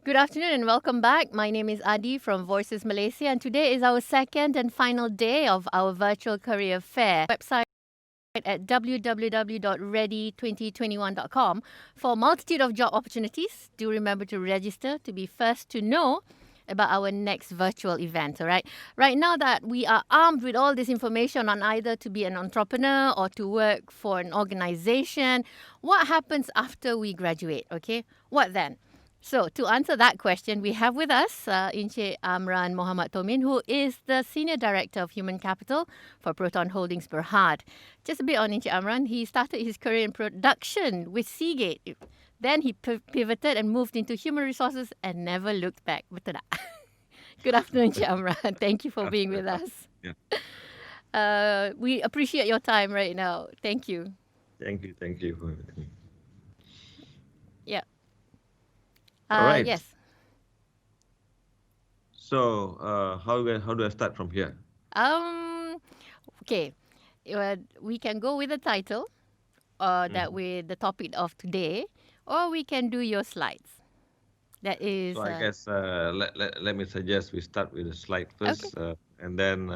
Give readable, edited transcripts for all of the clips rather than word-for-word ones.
Good afternoon and welcome back. My name is Adi from Voices Malaysia, and today is our second and final day of our virtual career fair. Website at www.REdI2021.com for a multitude of job opportunities. Do remember to register to be first to know about our next virtual event, all right? Right now that we are armed with all this information on either to be an entrepreneur or to work for an organization, what happens after we graduate, okay? What then? So, to answer that question, we have with us Encik Amran Muhammad Tomin, who is the Senior Director of Human Capital for Proton Holdings Berhad. Just a bit on Encik Amran, he started his career in production with Seagate. Then he pivoted and moved into human resources and never looked back. Betul tak? Good afternoon, Encik Amran. Thank you for being with us. Yeah. We appreciate your time right now. Thank you. Thank you for having me. Yeah. All right. Yes. So, how do I start from here? Okay. We can go with the title, that with the topic of today, or we can do your slides. That is. So I guess let me suggest we start with the slide first, and then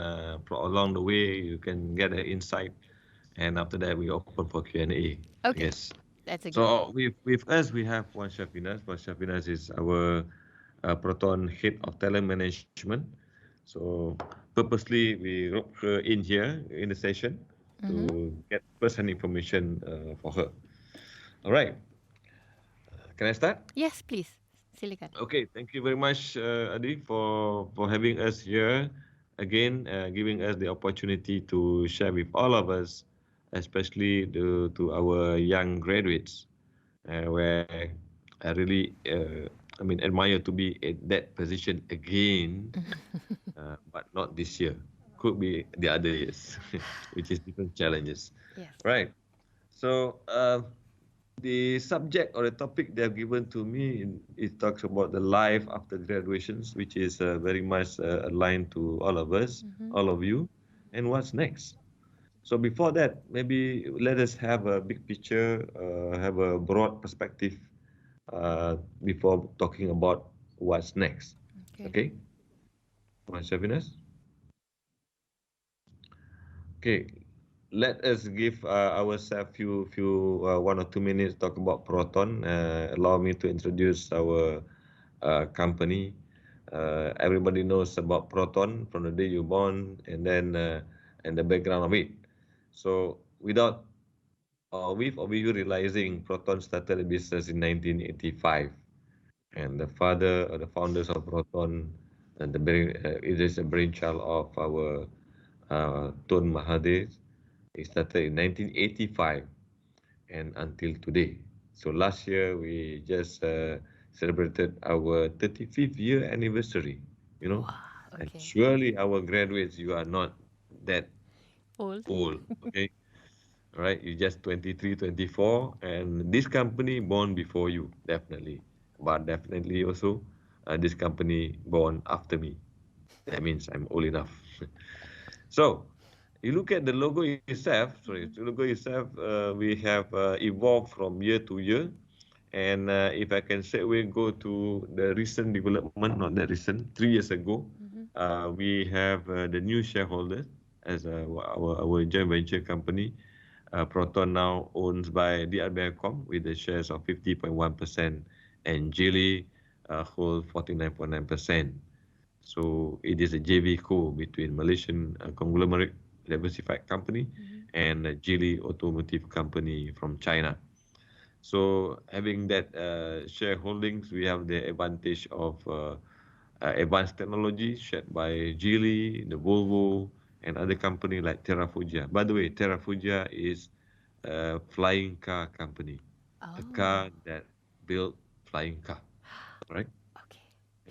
along the way you can get an insight, and after that we open for Q&A. Okay. Yes. That's a good. So with us we have Puan Syafinas. Puan Syafinas is our Proton Head of Talent Management. So purposely we wrote her in here in the session to get first-hand information for her. All right. Can I start? Yes, please. Silakan. Okay, thank you very much, Adi, for having us here again, giving us the opportunity to share with all of us, especially to our young graduates, where I really, admire to be in that position again, but not this year. Could be the other years, which is different challenges. Yes. Right. So, the subject or the topic they have given to me, it talks about the life after graduations, which is very much aligned to all of us, all of you, and what's next. So before that, maybe let us have a big picture, have a broad perspective before talking about what's next. Okay? My Shaviness? Okay, let us give ourselves few 1 or 2 minutes talk about Proton. Allow me to introduce our company. Everybody knows about Proton from the day you're born, and then and the background of it. So without with or you realizing, Proton started the business in 1985, and the father or the founders of Proton, and it is a brainchild of our Tun Mahathir. It started in 1985 and until today. So last year we just celebrated our 35th year anniversary, you know. Wow, And okay. surely our graduates, you are not that Old. okay? Right? You just 23, 24, and this company born before you, definitely. But definitely also, this company born after me. That means I'm old enough. So, you look at the logo itself. We have evolved from year to year. And if I can say we go to the recent development, not that recent, 3 years ago, we have the new shareholders as our joint venture company. Proton now owns by DRBICOM with the shares of 50.1%, and Geely hold 49.9%. So it is a JV co between Malaysian conglomerate diversified company and a Geely automotive company from China. So having that shareholdings, we have the advantage of advanced technology shared by Geely, the Volvo, and other company like Terrafugia. By the way, Terrafugia is a flying car company, a car that built flying car, right? Okay.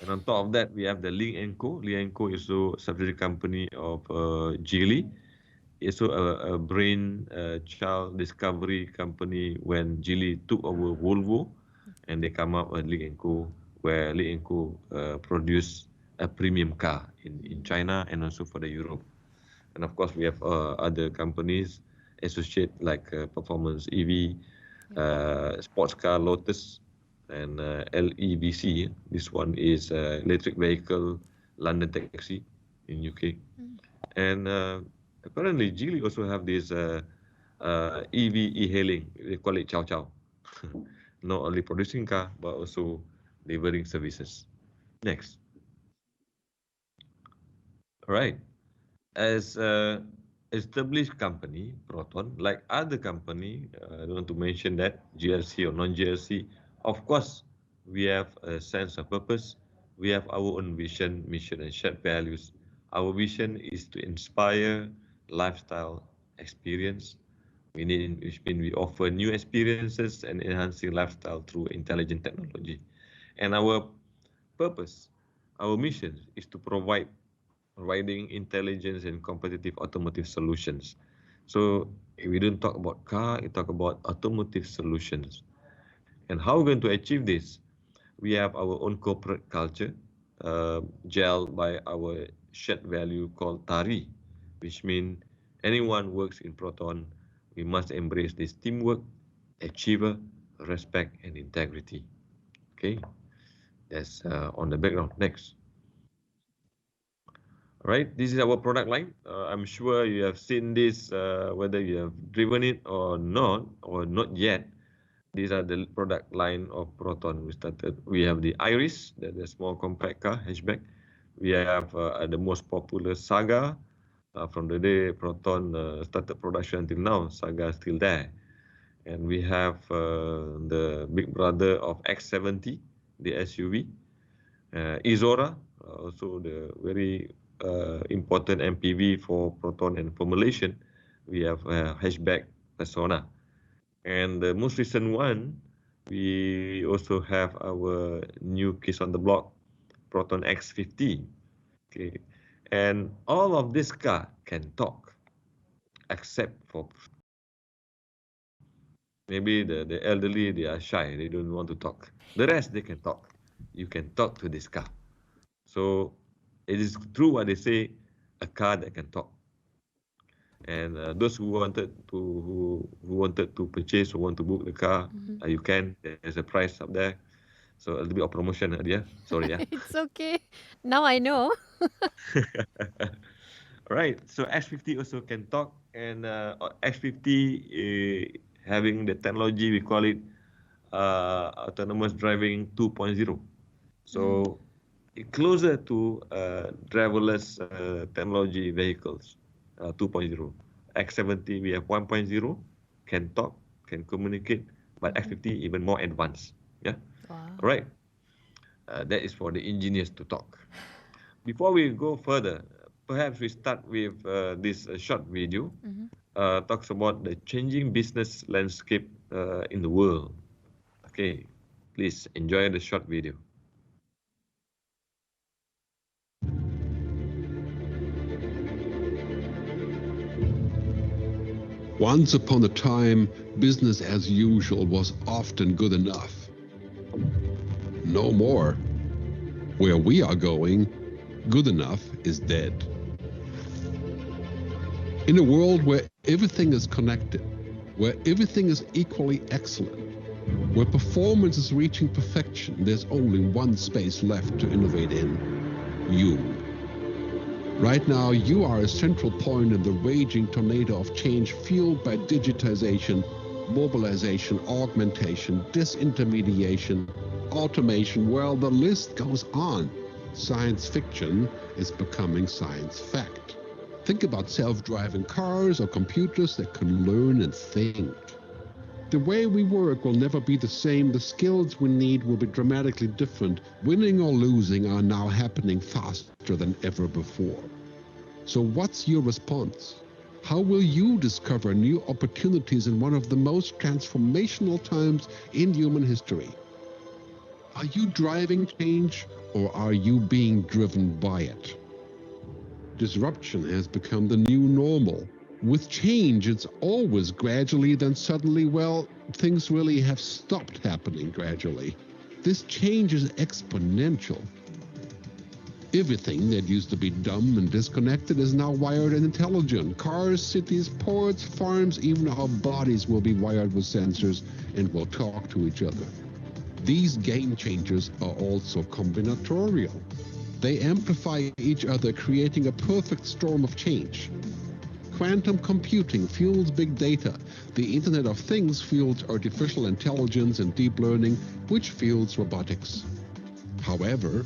And on top of that, we have the Link & Co. Link & Co is also a subsidiary company of Geely. It's also a brain child discovery company when Geely took over Volvo. and they come up with Lee & Co, where Lee & Co produce a premium car in China and also for the Europe. And of course, we have other companies associate like Performance EV, sports car Lotus, and LEVC. This one is electric vehicle London taxi in UK. And apparently, Geely also have this EV e-hailing. They call it Chow Chow. Not only producing car, but also delivering services. Next. All right. As a established company, Proton, like other company, I don't want to mention that, GLC or non-GLC, of course, we have a sense of purpose. We have our own vision, mission, and shared values. Our vision is to inspire lifestyle experience, which means we offer new experiences and enhancing lifestyle through intelligent technology. And our purpose, our mission is to providing intelligence and competitive automotive solutions. So if we don't talk about car, we talk about automotive solutions. And how we're going to achieve this? We have our own corporate culture, gelled by our shared value called TARI, which means anyone works in Proton, we must embrace this teamwork, achiever, respect, and integrity. Okay, that's on the background. Next. All right, this is our product line. I'm sure you have seen this, whether you have driven it or not yet. These are the product line of Proton. We have the Iris, the small compact car hatchback. We have the most popular Saga. From the day Proton started production until now, Saga is still there. And we have the big brother of X70, the SUV. Izora, also the very important MPV for Proton and for Malaysian. We have hatchback Persona. And the most recent one, we also have our new kids on the block, Proton X15. Okay, and all of this car can talk, except for maybe the elderly, they are shy, they don't want to talk. The rest, they can talk. You can talk to this car. So it is true what they say, a car that can talk. And those who wanted to purchase or want to book the car, you can. There's a price up there. So a little bit of promotion, Adia. Sorry, yeah. It's okay. Now I know. Right. So X50 also can talk, and X50 having the technology, we call it autonomous driving 2.0. So closer to driverless technology vehicles 2.0. X70 we have 1.0, can talk, can communicate, but X50 even more advanced. Yeah. Wow. All right. That is for the engineers to talk. Before we go further, perhaps we start with this short video. Talks about the changing business landscape in the world. Okay, please enjoy the short video. Once upon a time, business as usual was often good enough. No more. Where we are going, good enough is dead. In a world where everything is connected, where everything is equally excellent, where performance is reaching perfection, there's only one space left to innovate in: you. Right now, you are a central point in the raging tornado of change fueled by digitization, mobilization, augmentation, disintermediation, automation. Well, the list goes on. Science fiction is becoming science fact. Think about self-driving cars or computers that can learn and think. The way we work will never be the same. The skills we need will be dramatically different. Winning or losing are now happening faster than ever before. So what's your response? How will you discover new opportunities in one of the most transformational times in human history? Are you driving change, or are you being driven by it? Disruption has become the new normal. With change, it's always gradually, then suddenly, well, things really have stopped happening gradually. This change is exponential. Everything that used to be dumb and disconnected is now wired and intelligent. Cars, cities, ports, farms, even our bodies will be wired with sensors and will talk to each other. These game changers are also combinatorial. They amplify each other, creating a perfect storm of change. Quantum computing fuels big data. The Internet of Things fuels artificial intelligence and deep learning, which fuels robotics. However,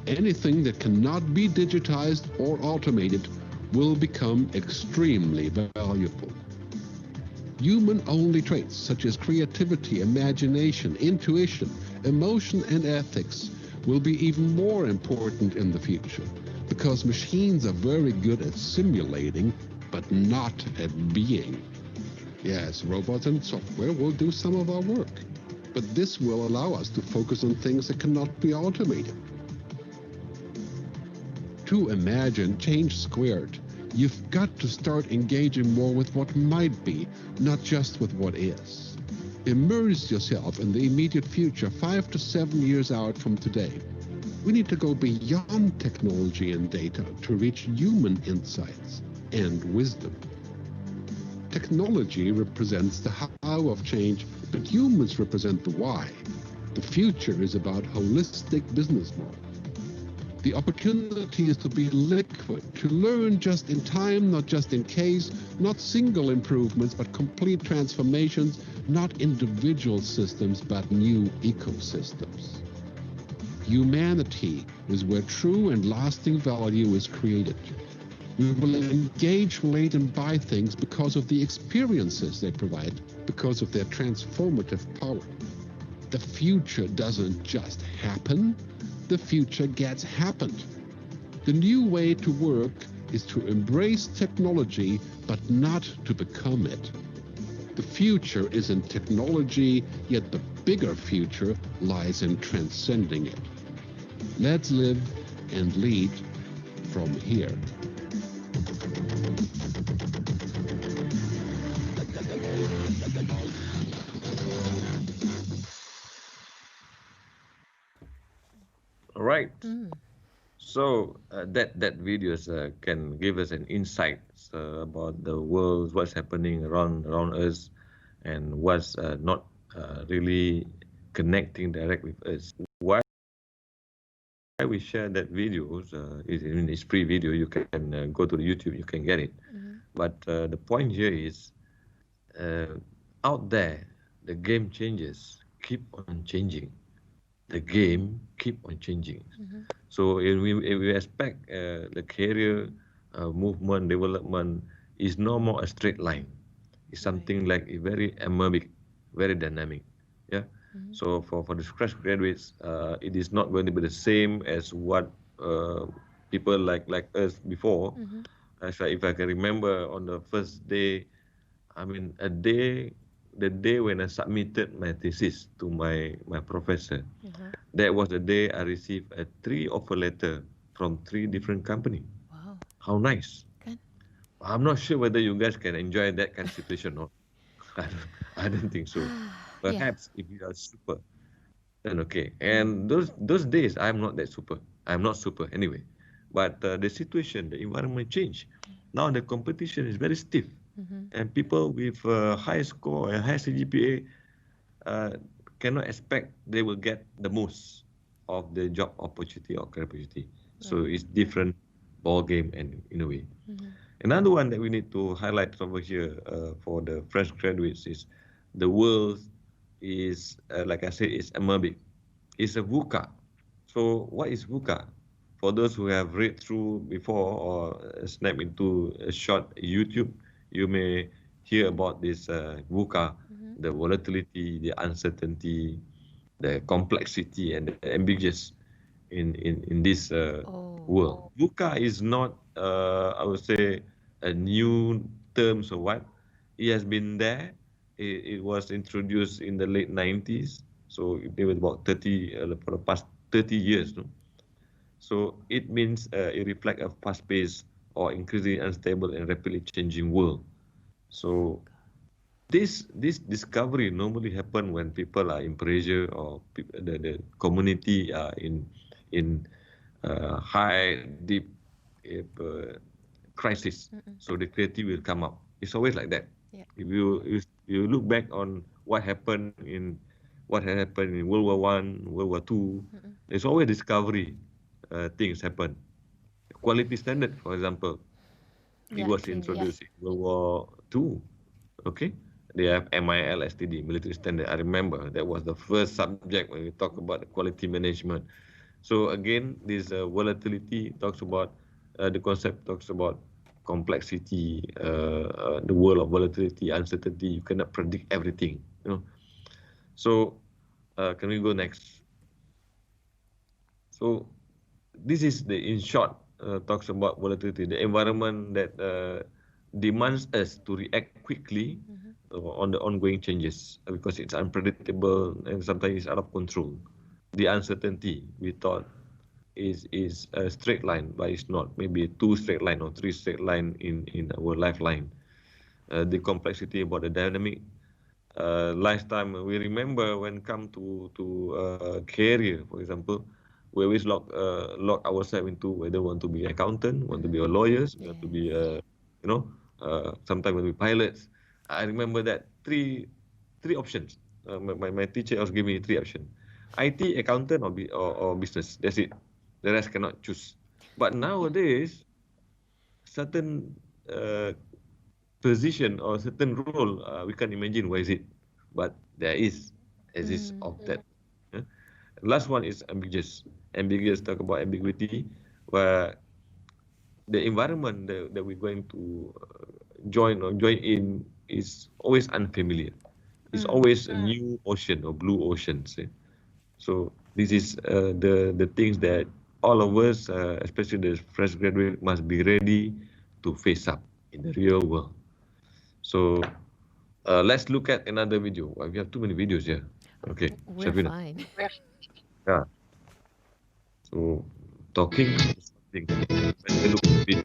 anything that cannot be digitized or automated will become extremely valuable. Human-only traits such as creativity, imagination, intuition, emotion, and ethics will be even more important in the future, because machines are very good at simulating, but not at being. Yes, robots and software will do some of our work, but this will allow us to focus on things that cannot be automated. To imagine change squared, you've got to start engaging more with what might be, not just with what is. Immerse yourself in the immediate future, 5 to 7 years out from today. We need to go beyond technology and data to reach human insights and wisdom. Technology represents the how of change, but humans represent the why. The future is about holistic business models. The opportunity is to be liquid, to learn just in time, not just in case, not single improvements, but complete transformations, not individual systems, but new ecosystems. Humanity is where true and lasting value is created. We will engage, relate, and buy things because of the experiences they provide, because of their transformative power. The future doesn't just happen. The future gets happened. The new way to work is to embrace technology, but not to become it. The future is in technology, yet the bigger future lies in transcending it. Let's live and lead from here. All right. So that videos can give us an insight about the world, what's happening around us, and what's not really connecting direct with us. Why we share that videos it's free video. You can go to the YouTube, you can get it. But the point here is out there, the game changes keep on changing. The game keep on changing. So if we expect the career movement development is no more a straight line. It's something like a very aerobic, very dynamic. Yeah. So for the fresh graduates, it is not going to be the same as what people like us before. So if I can remember on the first day, I mean the day when I submitted my thesis to my professor, that was the day I received a 3 offer letter from 3 different company. Wow. How nice. Kan? I'm not sure whether you guys can enjoy that kind of situation or not. I don't think so. Perhaps if you are super, then okay. And those days I'm not that super. I'm not super anyway. But the situation, the environment changed. Now the competition is very stiff. And people with high score and high CGPA cannot expect they will get the most of the job opportunity or career opportunity. So it's different ball game and in a way. Another one that we need to highlight over here for the fresh graduates is the world is, like I said, it's aerobic. It's a VUCA. So what is VUCA? For those who have read through before or snap into a short YouTube, you may hear about this VUCA, the volatility, the uncertainty, the complexity, and the ambiguous in this world. VUCA is not, I would say, a new term or what. It has been there. It was introduced in the late 90s. So it was about 30, for the past 30 years. No? So it means it reflects a fast pace or increasingly unstable and rapidly changing world. So this discovery normally happen when people are in pressure, or the community are in high deep crisis. So the creative will come up. It's always like that. Yeah. If you look back on what had happened in World War One, World War Two, there's always discovery things happen. Quality standard, for example, it was introduced in World War Two. Okay, they have MILSTD, military standard. I remember that was the first subject when we talk about the quality management. So again, this volatility talks about the concept talks about complexity, the world of volatility, uncertainty. You cannot predict everything. So can we go next? So this is in short, talks about volatility, the environment that demands us to react quickly on the ongoing changes, because it's unpredictable and sometimes it's out of control. The uncertainty we thought is a straight line, but it's not. Maybe 2 straight line or 3 straight line in our lifeline. The complexity about the dynamic. Last time we remember when come to career, for example, we always lock ourselves into whether we want to be accountant, want to be a lawyers, want to be sometimes want to be pilots. I remember that three options. My teacher also gave me 3 options: IT, accountant, or business. That's it. The rest cannot choose. But nowadays, certain position or certain role, we can't imagine where is it, but there exists of that. Last one is ambiguous. Ambiguous talk about ambiguity, where the environment that we're going to join in is always unfamiliar. It's always a new ocean or blue ocean. So this is the things that all of us, especially the fresh graduate, must be ready to face up in the real world. So let's look at another video. We have too many videos here. Okay, We're Shafina. fine. Yeah. So talking is something. Let's look at the video.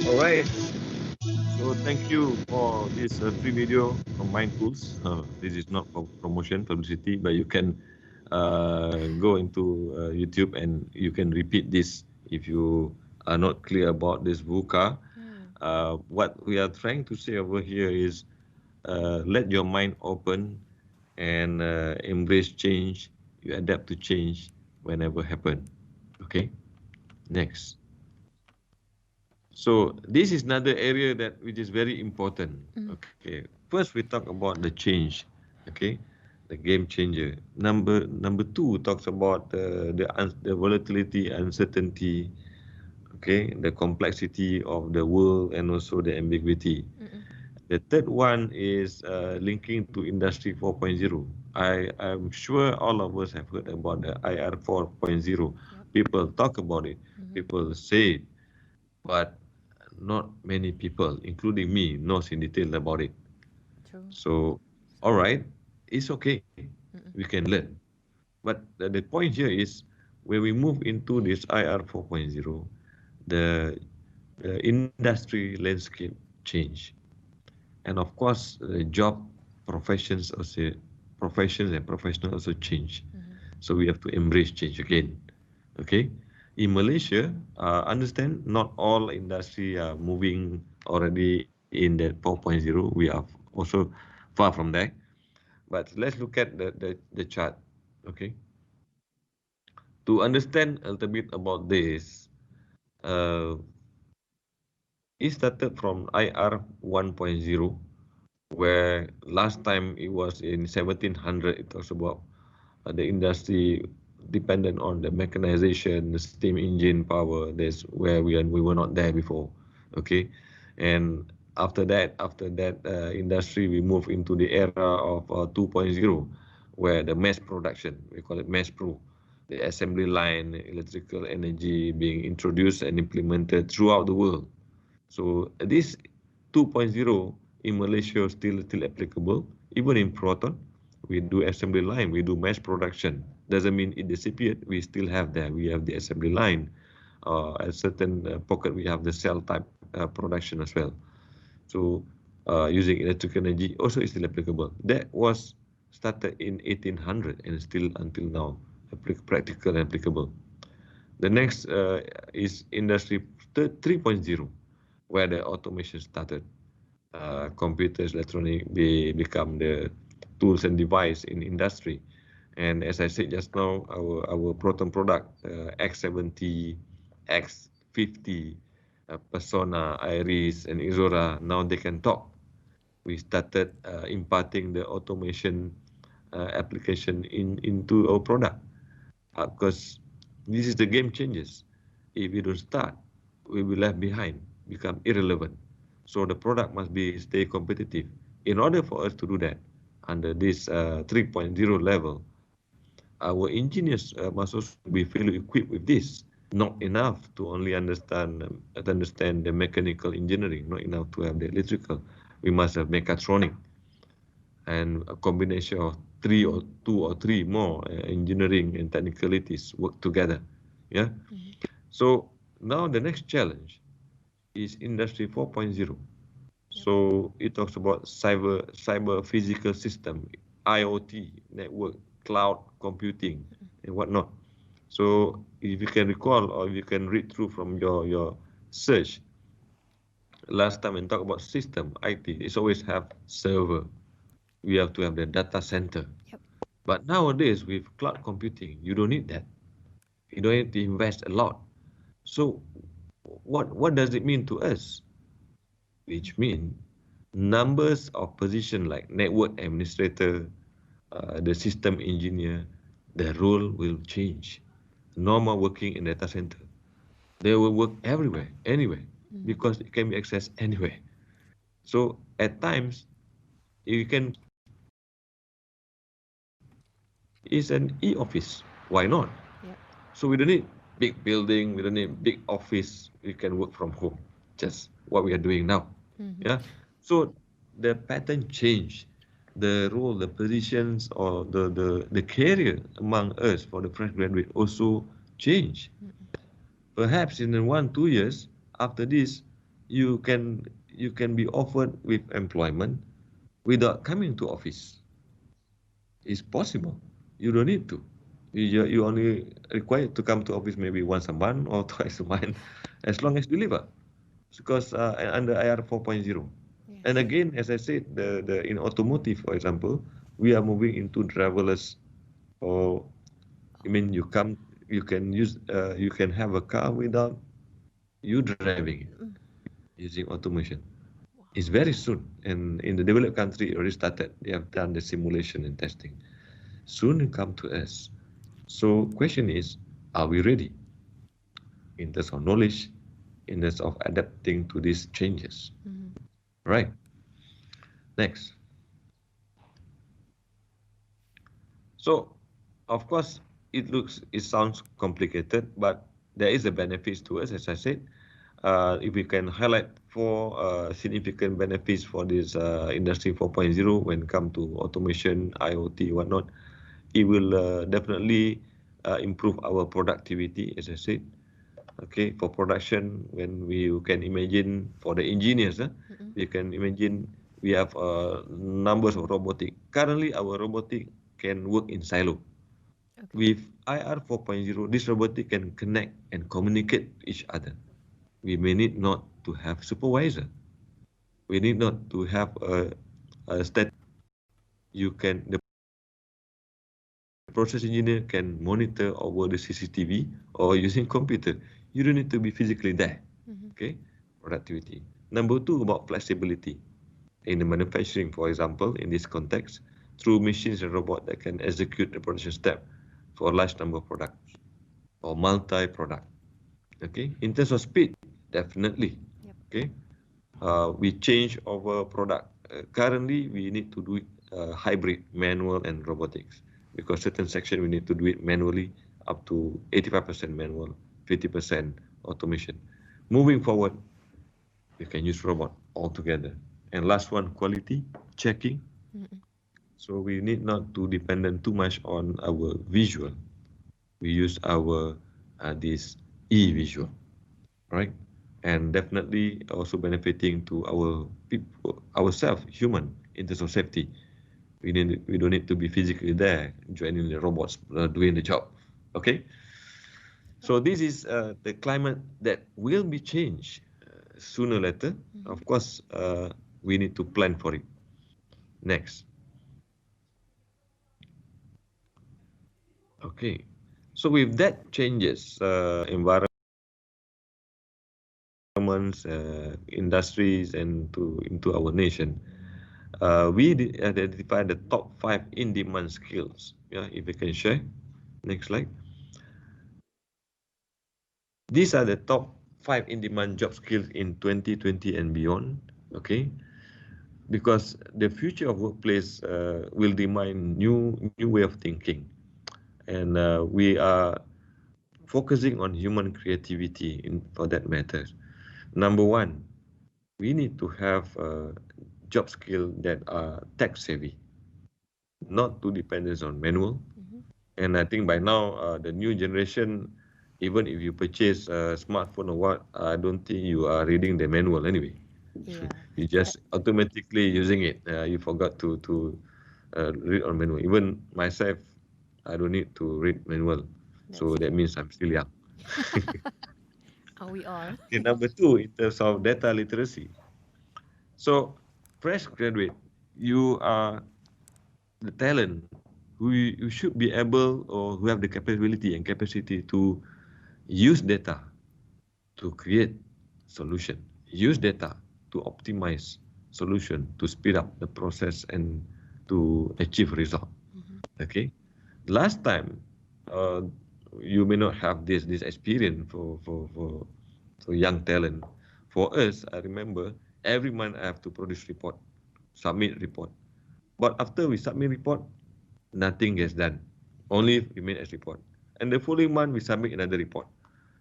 Alright, so thank you for this free video from Mindful's. This is not for promotion, publicity, but you can go into YouTube and you can repeat this if you are not clear about this VUCA. what we are trying to say over here is let your mind open and embrace change. You adapt to change whenever happen. Okay, next. So this is another area that which is very important. Okay, first we talk about the change. Okay, the game changer. Number two talks about the volatility, uncertainty. Okay, the complexity of the world and also the ambiguity. The third one is linking to Industry 4.0. I'm sure all of us have heard about the IR 4.0. People talk about it, people say it, but not many people, including me, knows in detail about it. True. So, all right, it's okay. We can learn. But the point here is when we move into this IR 4.0, the, the industry landscape change. And of course, the job professions and professionals also change. So we have to embrace change again. Okay. In Malaysia, understand not all industry are moving already in that 4.0. We are also far from there. But let's look at the chart. Okay. To understand a little bit about this, uh, it started from IR 1.0, where last time it was in 1700. It talks about the industry dependent on the mechanization, the steam engine power. That's where we were not there before. Okay, and after that industry, we move into the era of 2.0, where the mass production, we call it mass pro, the assembly line, electrical energy being introduced and implemented throughout the world. So this 2.0 in Malaysia still applicable. Even in Proton, we do assembly line, we do mass production. Doesn't mean it disappeared. We still have that. We have the assembly line. At certain pocket, we have the cell type production as well. So using electric energy also is still applicable. That was started in 1800 and still until now practical and applicable. The next is Industry 3.0, where the automation started. Computers, electronic, they become the tools and device in industry. And as I said just now, our Proton product, X70, X50, Persona, Iris, and Izora, now they can talk. We started imparting the automation application into our product, because this is the game changes. If we don't start, we will left behind, become irrelevant. So the product must be stay competitive. In order for us to do that, under this 3.0 level, our engineers must also be fully equipped with this. Not enough to only understand the mechanical engineering, not enough to have the electrical. We must have mechatronic and a combination of two or three more engineering and technicalities work together. Yeah. So now the next challenge is Industry 4.0. So it talks about cyber physical system, IoT, network, cloud computing, and whatnot. So if you can recall or if you can read through from your search, last time when talk about system, IT, it's always have server. We have to have the data center. Yep. But nowadays with cloud computing, you don't need that. You don't need to invest a lot. So what does it mean to us? Which means numbers of positions like network administrator, the system engineer, the role will change. Normal working in data center, they will work everywhere, anywhere, because it can be accessed anywhere. So at times, you can it's an e-office. Why not? Yep. So we don't need big building, we don't need big office. We can work from home. Just what we are doing now. Yeah. So the pattern change, the role, the positions, or the career among us for the fresh graduate also change. Perhaps in 1-2 years after this, you can be offered with employment without coming to office. It's possible. You don't need to. You only required to come to office maybe once a month or twice a month, as long as deliver. because under IR 4.0. Yes. And again, as I said, in automotive, for example, we are moving into driverless. Or I mean, you can have a car without you driving it using automation. It's very soon, and in the developed country, it already started. They have done the simulation and testing. Soon it come to us. So, question is, are we ready in terms of knowledge, in terms of adapting to these changes? Right. Next. So, of course, it sounds complicated, but there is a benefits to us, as I said. If we can highlight four significant benefits for this industry 4.0 when it comes to automation, IoT, whatnot, it will definitely improve our productivity, as I said. Okay, for production, when we can imagine for the engineers, we can imagine we have numbers of robotic. Currently, our robotic can work in silo. Okay. With IR 4.0, this robotic can connect and communicate with each other. We may need not to have supervisor. We need not to have a stat. The process engineer can monitor over the CCTV or using computer. You don't need to be physically there. Okay, productivity. Number two, about flexibility. In the manufacturing, for example, in this context, through machines and robots that can execute the production step for a large number of products or multi-product. Okay, in terms of speed, definitely. Yep. Okay, we change our product. Currently, we need to do it hybrid, manual and robotics, because certain section we need to do it manually, up to 85% manual, 50% automation. Moving forward, we can use robot altogether. And last one, quality checking. So we need not to dependent too much on our visual. We use our this e-visual, right? And definitely also benefiting to our people, ourselves, human, in terms of safety. We don't need to be physically there, joining the robots, doing the job. Okay. So this is the climate that will be changed sooner or later. Of course, we need to plan for it. Next. Okay. So with that changes, environments, industries, and into our nation, we identify the top 5 in-demand skills. Yeah, if we can share. Next slide. These are the top 5 in-demand job skills in 2020 and beyond. Okay, because the future of workplace will demand new way of thinking, and we are focusing on human creativity for that matter. Number one, we need to have job skills that are tech savvy, not too dependent on manual. And I think by now, the new generation, even if you purchase a smartphone or what, I don't think you are reading the manual anyway. Yeah. You just automatically using it. You forgot to read on manual. Even myself, I don't need to read manual. So that means I'm still young. Are we all? Okay, number two, in terms of data literacy. So, fresh graduate, you are the talent who you should be able, or who have the capability and capacity to use data to create solution, use data to optimize solution, to speed up the process and to achieve result. Okay, last time you may not have this experience for young talent. For us, I remember every month I have to produce report, submit report. But after we submit report, nothing gets done. Only remain as report. And the following month we submit another report.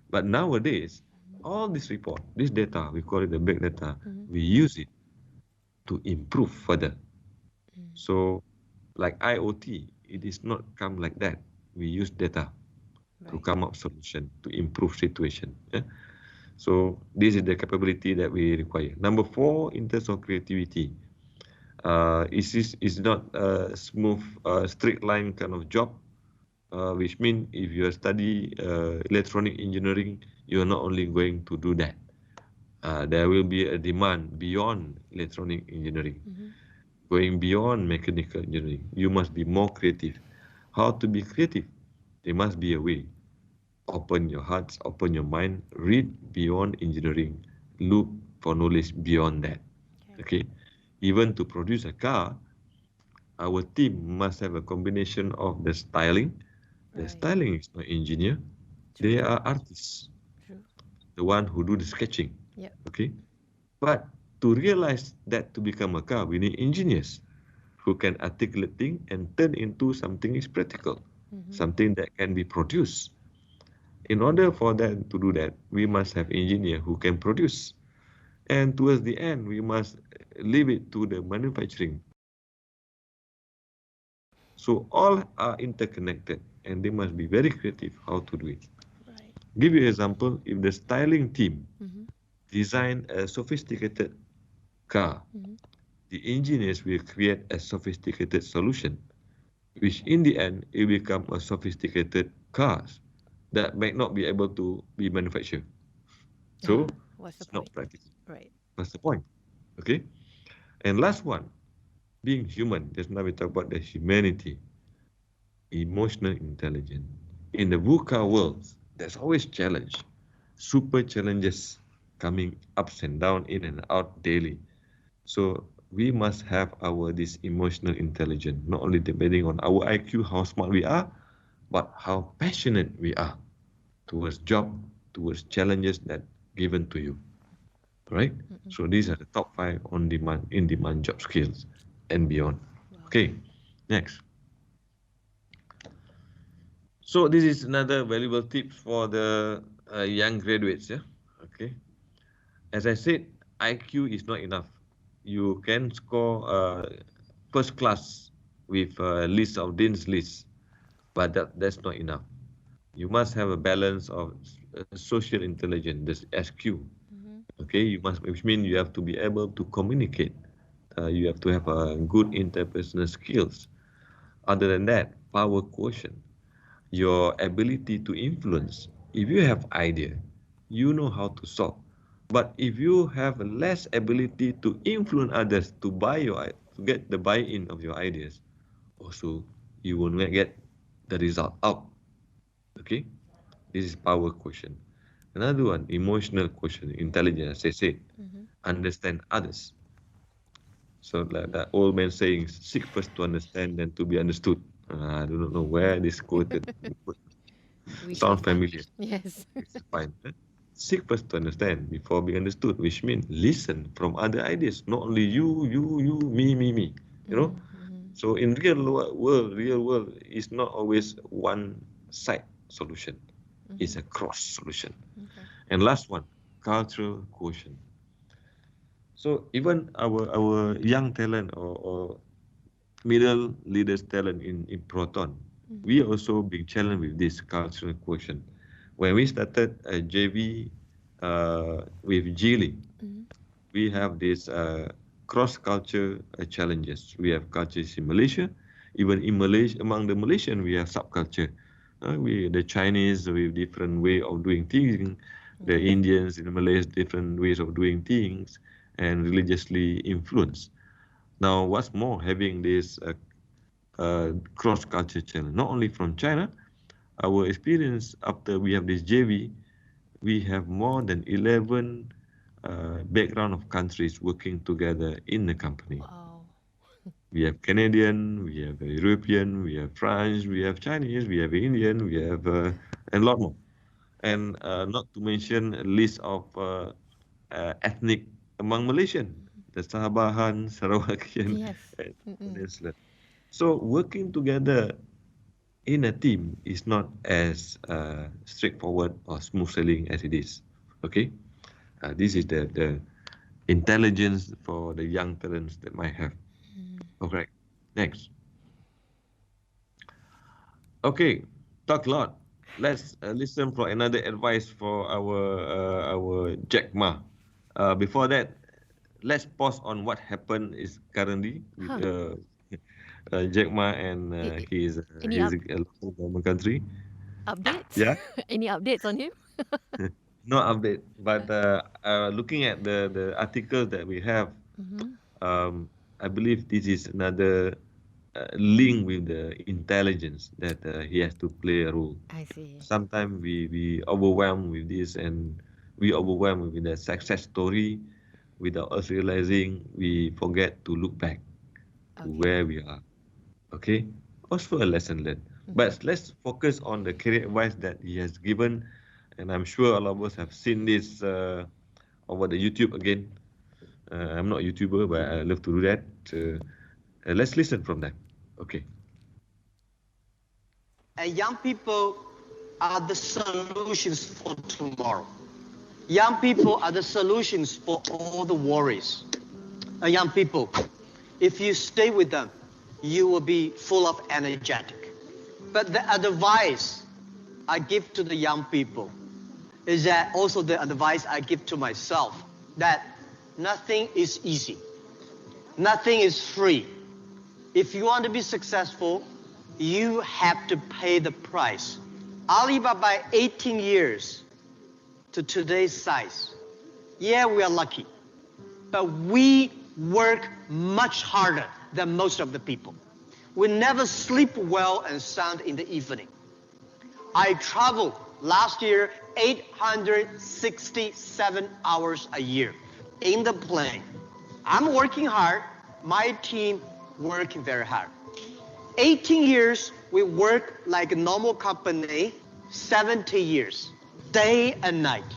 But nowadays, all this report, this data, we call it the big data, we use it to improve further. So, like IoT, it is not come like that. We use data to come up solution to improve situation. Yeah? So this is the capability that we require. Number 4, in terms of creativity, is not a smooth, straight line kind of job, which means if you study electronic engineering, you are not only going to do that. there will be a demand beyond electronic engineering, going beyond mechanical engineering. You must be more creative. How to be creative? There must be a way. Open your hearts, open your mind, read beyond engineering, look for knowledge beyond that. Okay. Even to produce a car, our team must have a combination of the styling. The styling is not engineer. They are artists, the one who do the sketching. Yep. Okay. But to realize that to become a car, we need engineers who can articulate things and turn into something is practical, something that can be produced. In order for them to do that, we must have engineer who can produce. And towards the end, we must leave it to the manufacturing. So all are interconnected and they must be very creative how to do it. Right. Give you an example, if the styling team design a sophisticated car, the engineers will create a sophisticated solution, which in the end, it become a sophisticated cars that might not be able to be manufactured. So What's the it's not point? practical. Right. That's the point. Okay. And last one, being human. Just now we talk about the humanity, emotional intelligence. In the VUCA world, there's always challenge, super challenges coming ups and down, in and out daily. So we must have this emotional intelligence, not only depending on our IQ, how smart we are, but how passionate we are towards job, towards challenges that given to you. Right? So these are the top 5 on demand, in demand job skills and beyond. Okay, next. So this is another valuable tip for the young graduates. Yeah. Okay. As I said, IQ is not enough. You can score first class with a list of dean's list, but that's not enough. You must have a balance of social intelligence, this SQ. Okay, you must, which means you have to be able to communicate. You have to have a good interpersonal skills. Other than that, power quotient, your ability to influence. If you have idea, you know how to solve. But if you have less ability to influence others to to get the buy-in of your ideas, also you will not get the result out. Okay, this is power quotient. Another one, emotional quotient, intelligence. As I said, understand others. So like that old man saying, seek first to understand, then to be understood. I do not know where this quoted. We shall Sound find. familiar. Yes. It's fine. Seek first to understand before being understood, which means listen from other ideas, not only you, me. You know. So in real world is not always one side solution. It's a cross solution. And last one, cultural quotient. So even our young talent or middle leaders talent in Proton, we also being challenged with this cultural quotient. When we started a JV with Geely, we have this cross-culture challenges. We have cultures in Malaysia, even in Malaysia, among the Malaysian, we have subculture. The Chinese with different way of doing things, the Indians in the Malays different ways of doing things, and religiously influenced. Now, what's more, having this cross-culture challenge, not only from China, our experience after we have this JV, we have more than 11 background of countries working together in the company. Wow. We have Canadian, we have European, we have French, we have Chinese, we have Indian, we have and a lot more. And not to mention a list of ethnic among Malaysian, the Sahabahan, Sarawakian, Yes. and Peninsula. So working together in a team is not as straightforward or smooth sailing as it is. Okay, this is the intelligence for the young talents that might have. Okay, next. Okay, talk a lot. Let's listen for another advice for our Jack Ma. Before that, let's pause on what happened is currently with Jack Ma and Any his local government country. updates? Yeah. Any updates on him? No update, but looking at the article that we have, Mm-hmm. I believe this is another link with the intelligence that he has to play a role. I see. Sometimes we overwhelmed with this, and we overwhelmed with the success story without us realizing we forget to look back to Okay. where we are. Okay, also a lesson learned. Mm-hmm. But let's focus on the career advice that he has given, and I'm sure all of us have seen this over the YouTube again. I'm not a YouTuber, but I love to do that. Let's listen from them. Okay. And young people are the solutions for tomorrow. Young people are the solutions for all the worries. Young people, if you stay with them, you will be full of energetic. But the advice I give to the young people is that also the advice I give to myself, that nothing is easy. Nothing is free. If you want to be successful, you have to pay the price. Alibaba, 18 years to today's size. Yeah, we are lucky, but we work much harder than most of the people. We never sleep well and sound in the evening. I traveled last year 867 hours a year in the plane. I'm working hard, my team working very hard. 18 years, we work like a normal company, 70 years, day and night.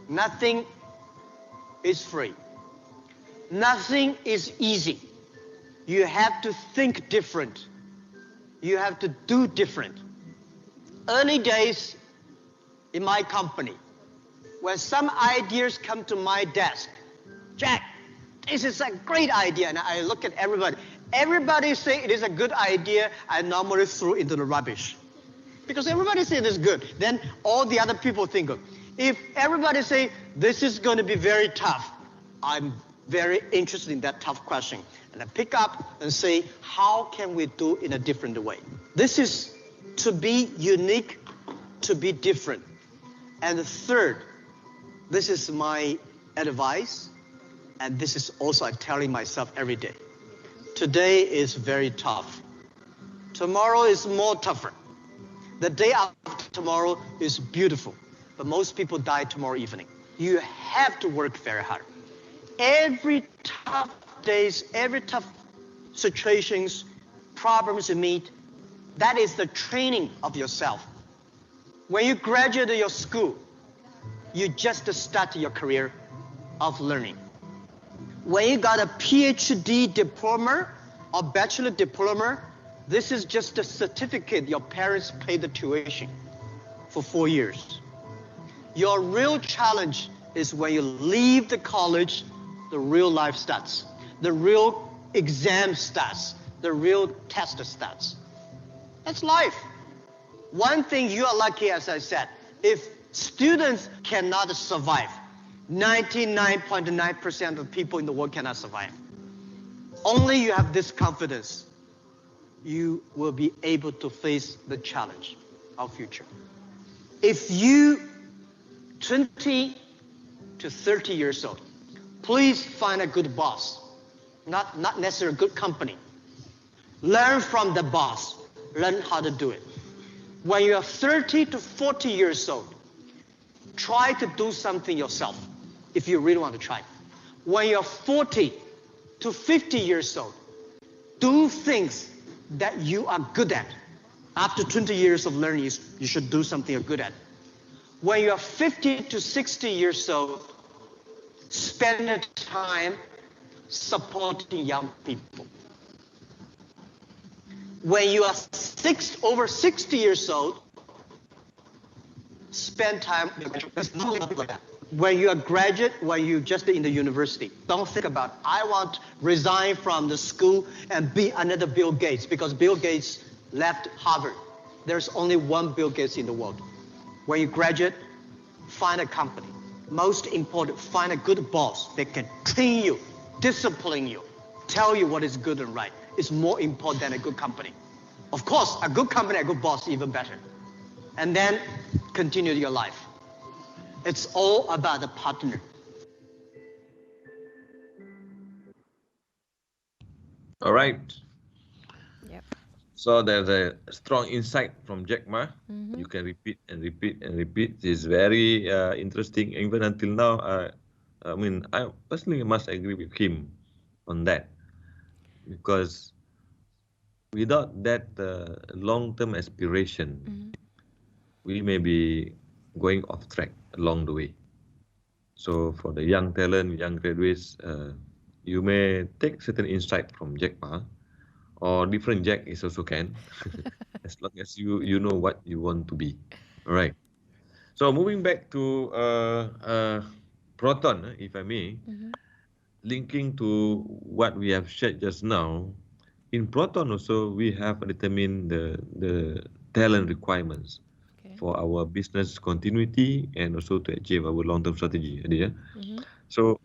Nothing is free. Nothing is easy. You have to think different. You have to do different. Early days in my company, when some ideas come to my desk, Jack, this is a great idea, and I look at everybody. Everybody say it is a good idea, I normally throw into the rubbish. Because everybody say it is good, then all the other people think of. If everybody say this is going to be very tough, I'm very interested in that tough question. And I pick up and say, how can we do it in a different way? This is to be unique, to be different. And the third, this is my advice, and this is also I'm telling myself every day. Today is very tough. Tomorrow is more tougher. The day after tomorrow is beautiful, but most people die tomorrow evening. You have to work very hard. Every tough days, every tough situations, problems you meet, that is the training of yourself. When you graduate your school, you just start your career of learning. When you got a PhD diploma or bachelor diploma, this is just a certificate your parents paid the tuition for 4 years. Your real challenge is when you leave the college, the real life starts. The real exam starts. The real test starts. That's life. One thing you are lucky, as I said, if students cannot survive, 99.9% of people in the world cannot survive. Only you have this confidence, you will be able to face the challenge of future. If you 20 to 30 years old, please find a good boss, not necessarily a good company. Learn from the boss, learn how to do it. When you are 30 to 40 years old, try to do something yourself if you really want to try. When you're 40 to 50 years old, do things that you are good at. After 20 years of learning, you should do something you're good at. When you're 50 to 60 years old, spend time supporting young people. When you are over 60 years old, spend time like that. When you are graduate, when you just in the university, don't think about, I want to resign from the school and be another Bill Gates, because Bill Gates left Harvard. There's only one Bill Gates in the world. When you graduate, find a company. Most important, find a good boss that can train you, discipline you, tell you what is good and right. It's more important than a good company. Of course, a good company, a good boss, even better. And then continue your life. It's all about the partner. All right. Yep. So there's a strong insight from Jack Ma. Mm-hmm. You can repeat and repeat and repeat. It's very interesting. Even until now, I mean, I personally must agree with him on that because without that long-term aspiration, Mm-hmm. we may be going off track along the way. So for the young talent, young graduates, you may take certain insight from Jack Ma, or different Jack is also can, as long as you know what you want to be. All right. So moving back to Proton, if I may, Mm-hmm. linking to what we have shared just now, in Proton also we have determined the talent requirements Okay. for our business continuity and also to achieve our long-term strategy. Yeah? Mm-hmm. So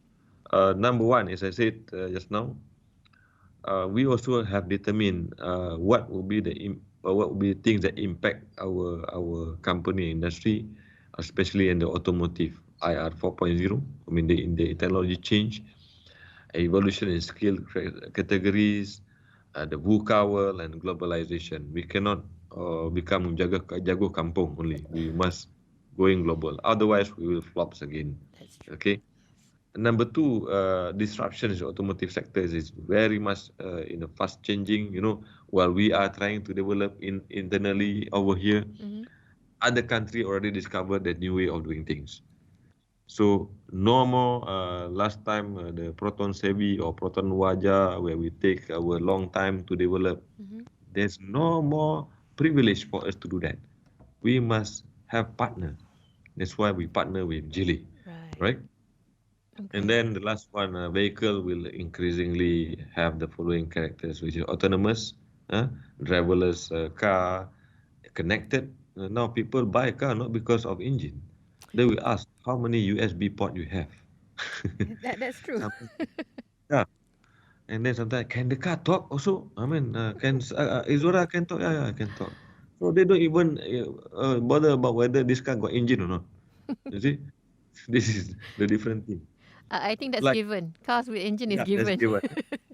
number one, as I said just now, we also have determined what will be what will be things that impact our company industry, especially in the automotive IR 4.0. I mean the technology change, evolution in skill categories, the VUCA world and globalization. We cannot become jago kampung only. We must going global. Otherwise, we will flops again. That's true. Okay. Number two, disruption in the automotive sector is very much in a fast changing. While we are trying to develop internally over here, Mm-hmm. other country already discovered the new way of doing things. So no more last time the Proton Sevi or Proton Waja where we take our long time to develop. Mm-hmm. There's no more privilege for us to do that. We must have partner. That's why we partner with Geely, Right. right? And Okay. then the last one, vehicle will increasingly have the following characters, which is autonomous, driverless car, connected. Now people buy a car not because of engine. They will ask how many USB port you have. That's true. Sometimes, yeah. And then sometimes, can the car talk also? I mean, can Izora can talk? Yeah, yeah, can talk. So they don't even bother about whether this car got engine or not. You see, this is the different thing. I think that's Like, given. Cars with engine is yeah, that's given. given.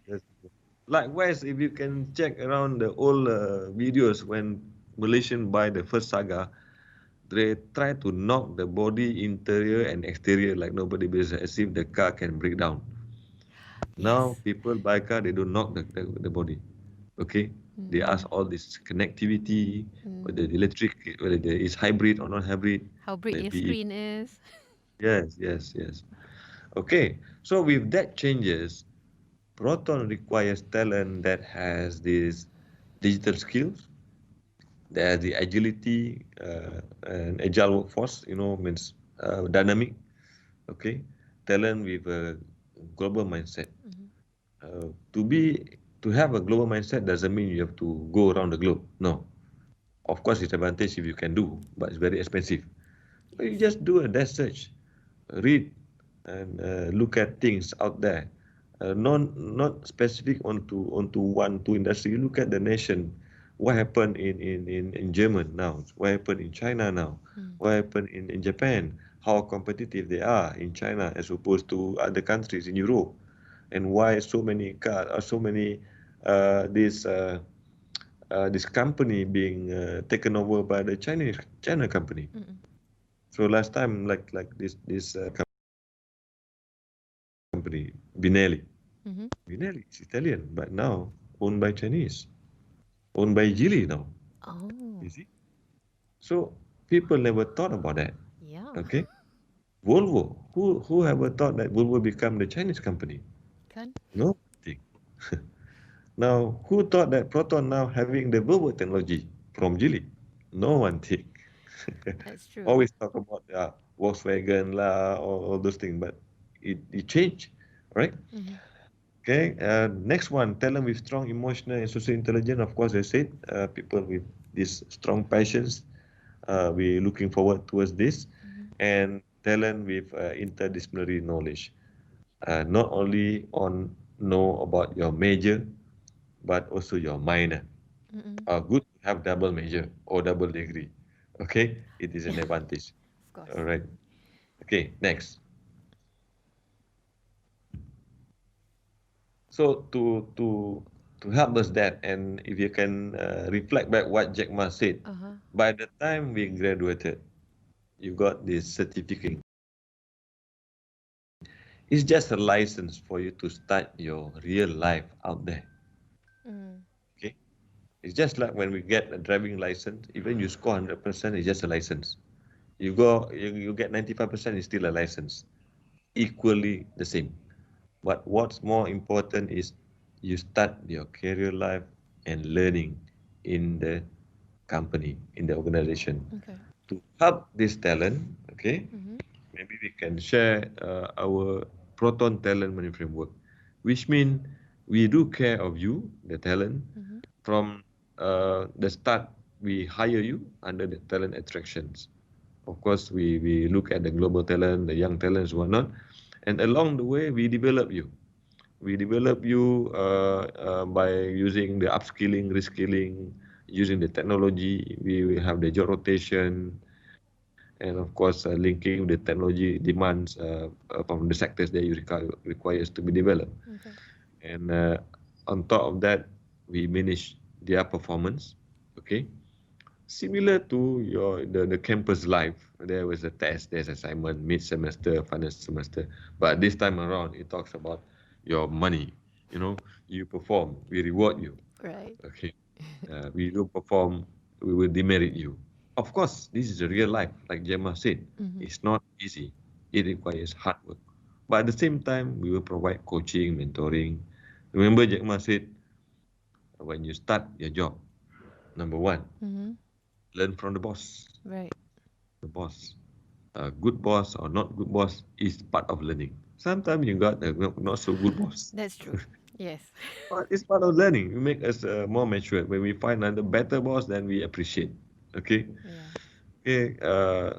That's given. Likewise, if you can check around the old videos when Malaysian buy the first Saga, they try to knock the body interior and exterior like nobody business, as if the car can break down. Now Yes. people buy car, they don't knock the body. Okay, they Mm-mm. ask all this connectivity, whether Mm. the electric, whether there is hybrid or not hybrid, How big your maybe. screen is. Yes, yes, yes. Okay, so with that changes, Proton requires talent that has these digital skills, that has the agility and agile workforce, means dynamic, okay? Talent with a global mindset. Mm-hmm. To have a global mindset doesn't mean you have to go around the globe. No. Of course, it's advantage if you can do, but it's very expensive. But you Yes. just do a desk search, read, and look at things out there. Not specific onto one two industry. You look at the nation. What happened in Germany now? What happened in China now? Mm. What happened in Japan? How competitive they are in China as opposed to other countries in Europe, and why so many cars or so many this company being taken over by the China company. Mm-mm. So last time, like this company, Binelli. Mm-hmm. Binelli is Italian, but now owned by Chinese, owned by Geely now. Oh, You see? So people never thought about that. yeah. Okay, Volvo. Who ever thought that Volvo become the Chinese company? Kan? No. Now, who thought that Proton now having the Volvo technology from Geely? No one think. That's true. Always talk about Volkswagen lah, all those things, but it changed, right? Mm-hmm. Okay. Next one, talent with strong emotional and social intelligence. Of course, I said people with these strong passions. We're looking forward towards this, Mm-hmm. and talent with interdisciplinary knowledge. Not only on know about your major, but also your minor. Mm-mm. Good to have double major or double degree. Okay, it is Yeah, an advantage. of course. All right. Okay, next. So to help us that, and if you can reflect back what Jack Ma said, by the time we graduated, you got this certificate. It's just a license for you to start your real life out there. Okay, it's just like when we get a driving license. Even you score 100%, it's just a license. You get 95%, it's still a license. Equally the same. But what's more important is you start your career life and learning in the company, in the organization. Okay. To help this talent, okay, maybe we can share our Proton Talent Management Framework, which means we do care of you, the talent, from the start. We hire you under the talent attractions. Of course, we look at the global talent, the young talents, whatnot, and along the way, we develop you. We develop you by using the upskilling, reskilling, using the technology. We have the job rotation, and of course, linking the technology demands from the sectors that you requires to be developed. Okay. And on top of that, we manage their performance. Okay, similar to the campus life. There was a test, there's assignment, mid semester, final semester, but this time around it talks about your money. You know, you perform, we reward you. Right. Okay, we don't perform, we will demerit you. Of course, this is a real life, like Gemma said. It's not easy. It requires hard work. But at the same time, we will provide coaching, mentoring. Remember, Gemma said, when you start your job, number one, learn from the boss. Right. The boss. A good boss or not good boss is part of learning. Sometimes you got a not so good boss. That's true. Yes. But it's part of learning. It make us more mature. When we find another better boss, then we appreciate. Okay. Yeah. Okay.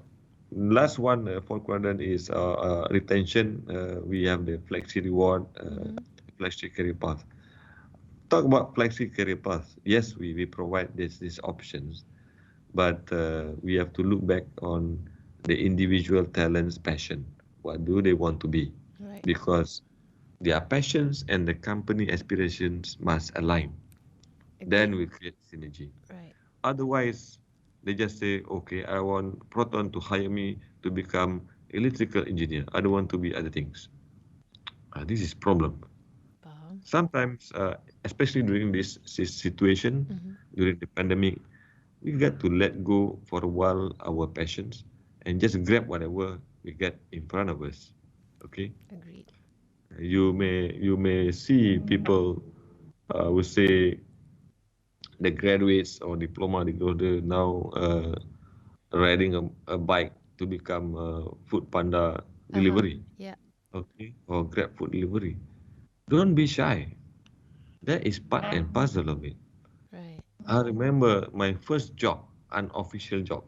Last one, fourth quadrant is retention. We have the flexi reward, flexi career path. Talk about flexi career path. Yes, we provide these options, but we have to look back on the individual talent's passion. What do they want to be? Right. Because their passions and the company aspirations must align. Then we create synergy. Right. Otherwise, they just say, okay, I want Proton to hire me to become electrical engineer. I don't want to be other things. This is problem. Sometimes, especially during this situation, during the pandemic, we got to let go for a while our passions and just grab whatever we get in front of us. Okay. Agreed. You may see people will say the graduates or diploma holder now riding a bike to become a food panda delivery. Yeah. Okay, or grab food delivery. Don't be shy. That is part and parcel of it. Right. I remember my first job, unofficial job,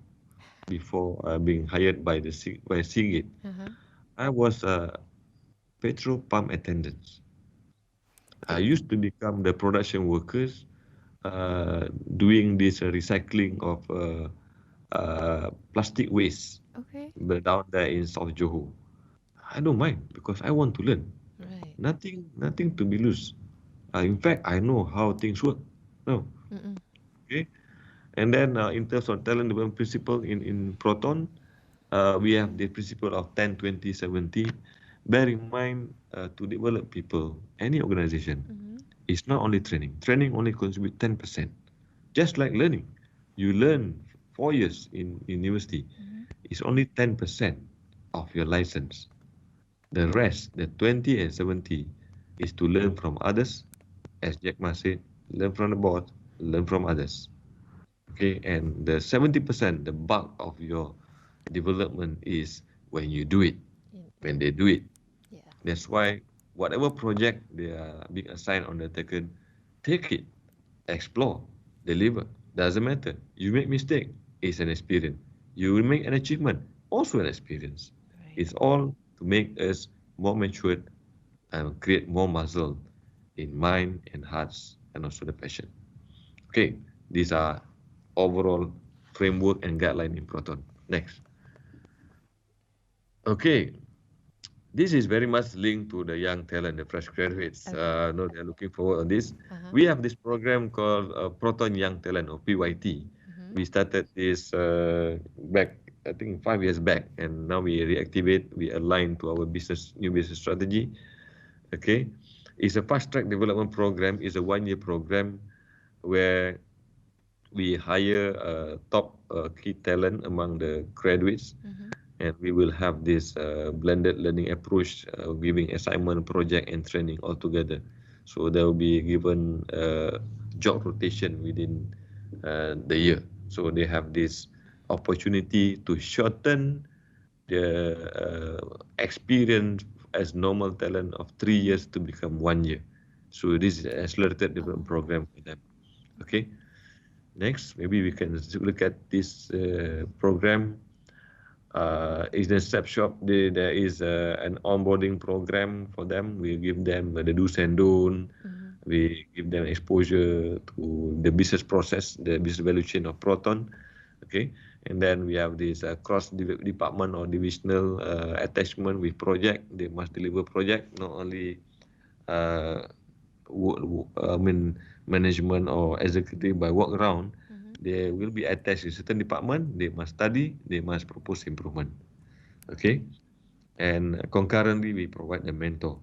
before being hired by Seagate. I was a petrol pump attendant. I used to become the production workers, doing this recycling of plastic waste. Okay. But down there in South Johor. I don't mind because I want to learn. Right. Nothing to be lose. In fact, I know how things work. No. Okay. And then in terms of talent development principle in Proton, we have the principle of 10, 20, 70. Bear in mind to develop people, any organization, it's not only training. Training only contribute 10%. Just like learning. You learn 4 years in university. It's only 10% of your license. The rest, the 20 and 70, is to learn from others. As Jack Ma said, learn from the boss, learn from others. Okay, and the 70%, the bulk of your development is when you do it, when they do it. Yeah. That's why whatever project they are being assigned on the taken, take it, explore, deliver. Doesn't matter. You make mistake, it's an experience. You will make an achievement, also an experience. Right. It's all to make us more matured and create more muscle in mind and hearts and also the passion. Okay, these are overall framework and guideline in Proton. Next. Okay, this is very much linked to the young talent, the fresh graduates. Okay. No, they're looking forward on this. Uh-huh. We have this program called Proton Young Talent or PYT. Mm-hmm. We started this back, I think 5 years back, and now we reactivate, we align to our new business strategy. Okay, it's a fast track development program. It's a 1 year program where we hire top key talent among the graduates, Mm-hmm. and we will have this blended learning approach, giving assignment, project, and training all together. So they will be given job rotation within the year. So they have this opportunity to shorten the experience as normal talent of 3 years to become 1 year. So this is an accelerated development program for them. Okay. Next, maybe we can look at this program. In the step shop, there is an onboarding program for them. We give them the do's and don'ts. Mm-hmm. We give them exposure to the business process, the business value chain of Proton. Okay, and then we have this cross department or divisional attachment with project. They must deliver project, not only uh, management or executive by walk around. Mm-hmm. They will be attached to certain department. They must study. They must propose improvement. Okay, and concurrently we provide a mentor.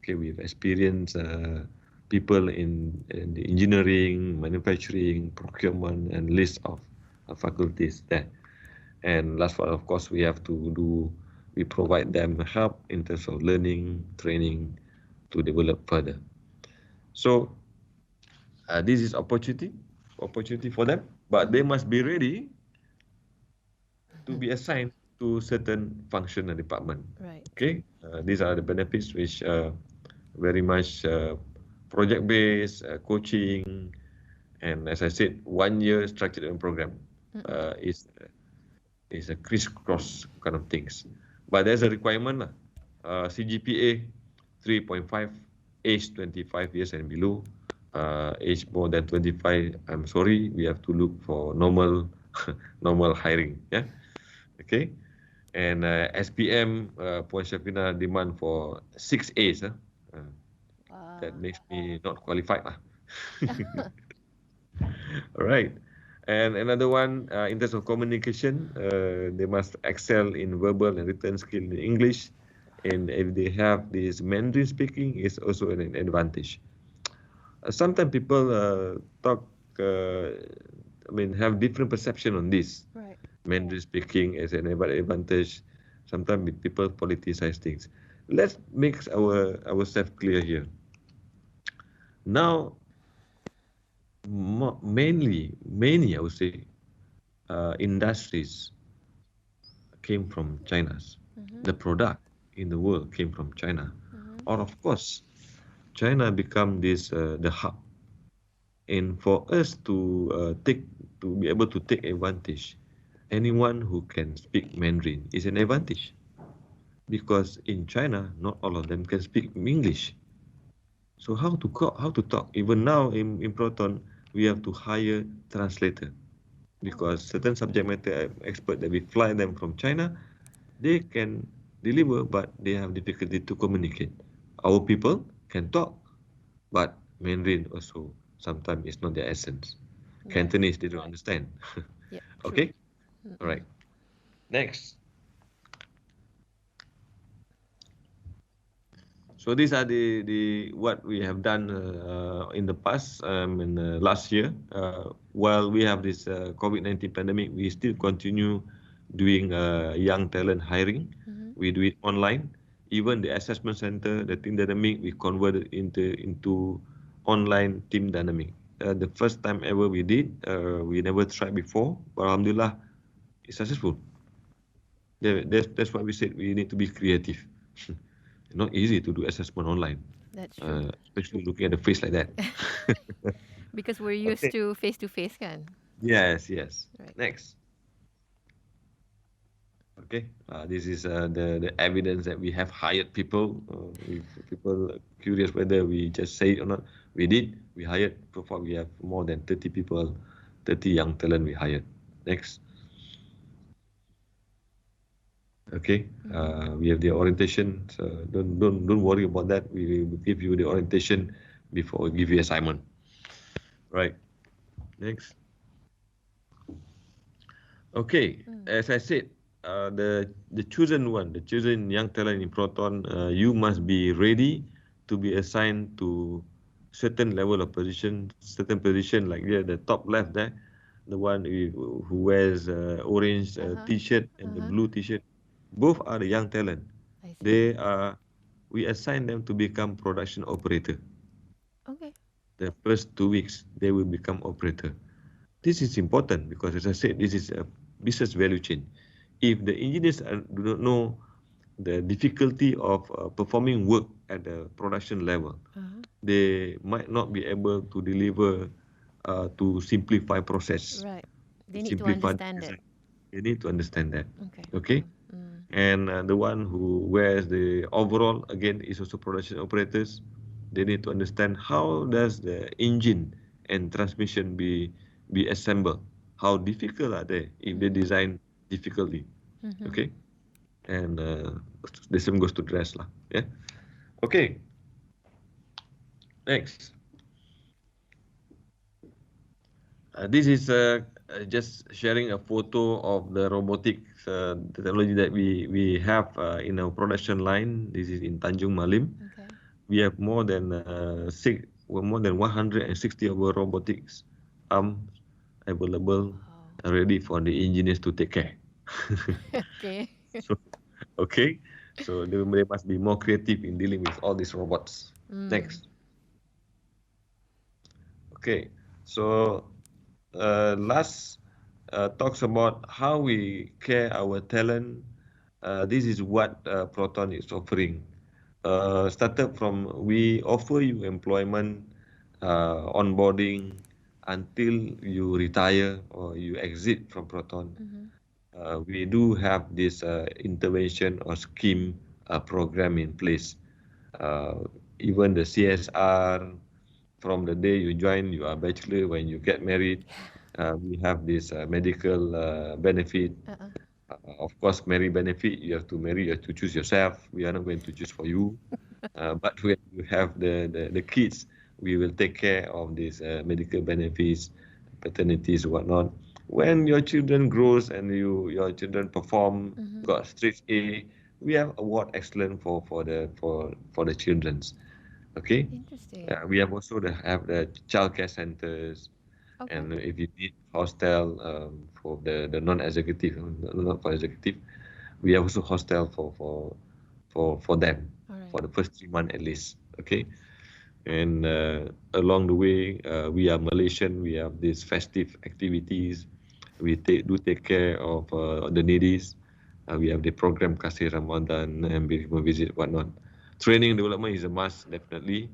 Okay, we've experienced people in the engineering, manufacturing, procurement, and list of faculties there. And last one, of course, we provide them help in terms of learning, training to develop further. So this is opportunity for them, but they must be ready to be assigned to certain function and department. Right. Okay, these are the benefits which very much project-based coaching, and as I said, 1 year structured program is a crisscross kind of things. But there's a requirement, CGPA 3.5, age 25 years and below. Age more than 25, I'm sorry, we have to look for normal normal hiring. Yeah, okay. And SPM Puan Syafina demand for 6 A's. That makes me not qualified. All right. And another one, in terms of communication, they must excel in verbal and written skill in English. And if they have this Mandarin speaking, is also an advantage. Sometimes people have different perception on this. Right. Mandarin speaking as an advantage. Sometimes people politicize things. Let's make ourselves clear here. Now, many, I would say, industries came from China. The product in the world came from China. Or of course, China become this the hub. And for us to be able to take advantage, anyone who can speak Mandarin is an advantage. Because in China, not all of them can speak English. So how to talk? Even now in Proton, we have to hire translator, because certain subject matter expert that we fly them from China, they can deliver, but they have difficulty to communicate. Our people can talk, but Mandarin also sometimes is not their essence. Cantonese, they don't understand. Yeah, okay? All right. Next. So these are the what we have done in the past in last year. While we have this COVID-19 pandemic, we still continue doing young talent hiring. We do it online. Even the assessment center, the team dynamic, we converted into online team dynamic. The first time ever we did, we never tried before, but alhamdulillah, it's successful. That's why we said we need to be creative. Not easy to do assessment online. That's true. Especially looking at the face like that. Because we're used to face-to-face, kan? Yes. Right. Next. Okay, this is the evidence that we have hired people. If people are curious whether we just say it or not, we did. We hired. So far, we have more than 30 people, 30 young talent we hired. Next. Okay, we have the orientation. So don't worry about that. We will give you the orientation before we give you assignment. Right. Next. Okay, as I said, the chosen one, the chosen young talent in Proton, you must be ready to be assigned to certain level of position, certain position like there, the top left there, the one who wears orange t-shirt and the blue t-shirt. Both are the young talent. I see. They are, we assign them to become production operator. Okay. The first 2 weeks, they will become operator. This is important because, as I said, this is a business value chain. If the engineers do not know the difficulty of performing work at the production level, they might not be able to deliver to simplify process. Right. They need to Simplify understand it. design. They need to understand that. Okay. Okay. And the one who wears the overall again is also production operators. They need to understand how does the engine and transmission be assembled. How difficult are they if they design difficultly? Okay, and the same goes to dress lah. Yeah. Okay. Next. This is just sharing a photo of the robotics technology that we have in our production line. This is in Tanjung Malim. Okay. We have more than 160 of our robotics arms available, ready for the engineers to take care. Okay. So, okay, so they must be more creative in dealing with all these robots. Next. Okay, so last talks about how we care our talent. This is what Proton is offering. Started from we offer you employment, onboarding until you retire or you exit from Proton. We do have this intervention or scheme program in place. Even the CSR, from the day you join, you are bachelor, when you get married, we have this medical benefit. Of course, marry benefit, you have to marry, you have to choose yourself. We are not going to choose for you. But when you have the kids, we will take care of these medical benefits, paternities, whatnot. When your children grows and your children perform, got straight A, we have award excellent for the children's. Okay. Interesting. We have also have the childcare centers, Okay. and if you need hostel for the non-executive, not for executive, we have also hostel for them for the first 3 months at least. Okay, and along the way, we are Malaysian. We have these festive activities. We take care of the needies. We have the program Kasih Ramadan and visit whatnot. Training development is a must, definitely.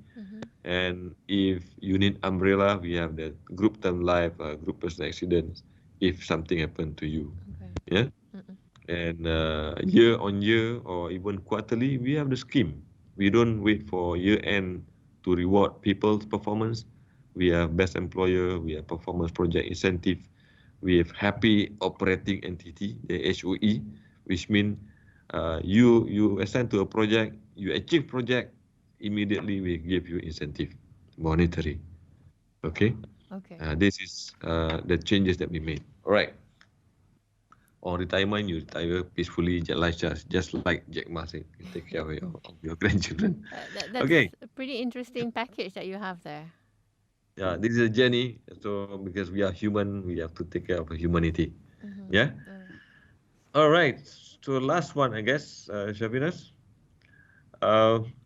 And if you need umbrella, we have the group term life, group personal accidents, if something happened to you. Yeah. And year on year or even quarterly, we have the scheme. We don't wait for year end to reward people's performance. We have best employer, we have performance project incentive, we have happy operating entity, the HOE, which means you assign to a project, you achieve project, immediately we give you incentive, monetary. Okay. Okay. This is the changes that we made. All right. On retirement, you retire peacefully, just like Jack Ma said. You take care of your grandchildren. That's Okay. a pretty interesting package that you have there. Yeah, this is a journey. So because we are human, we have to take care of humanity. Yeah. All right. So last one, I guess, Shafinas.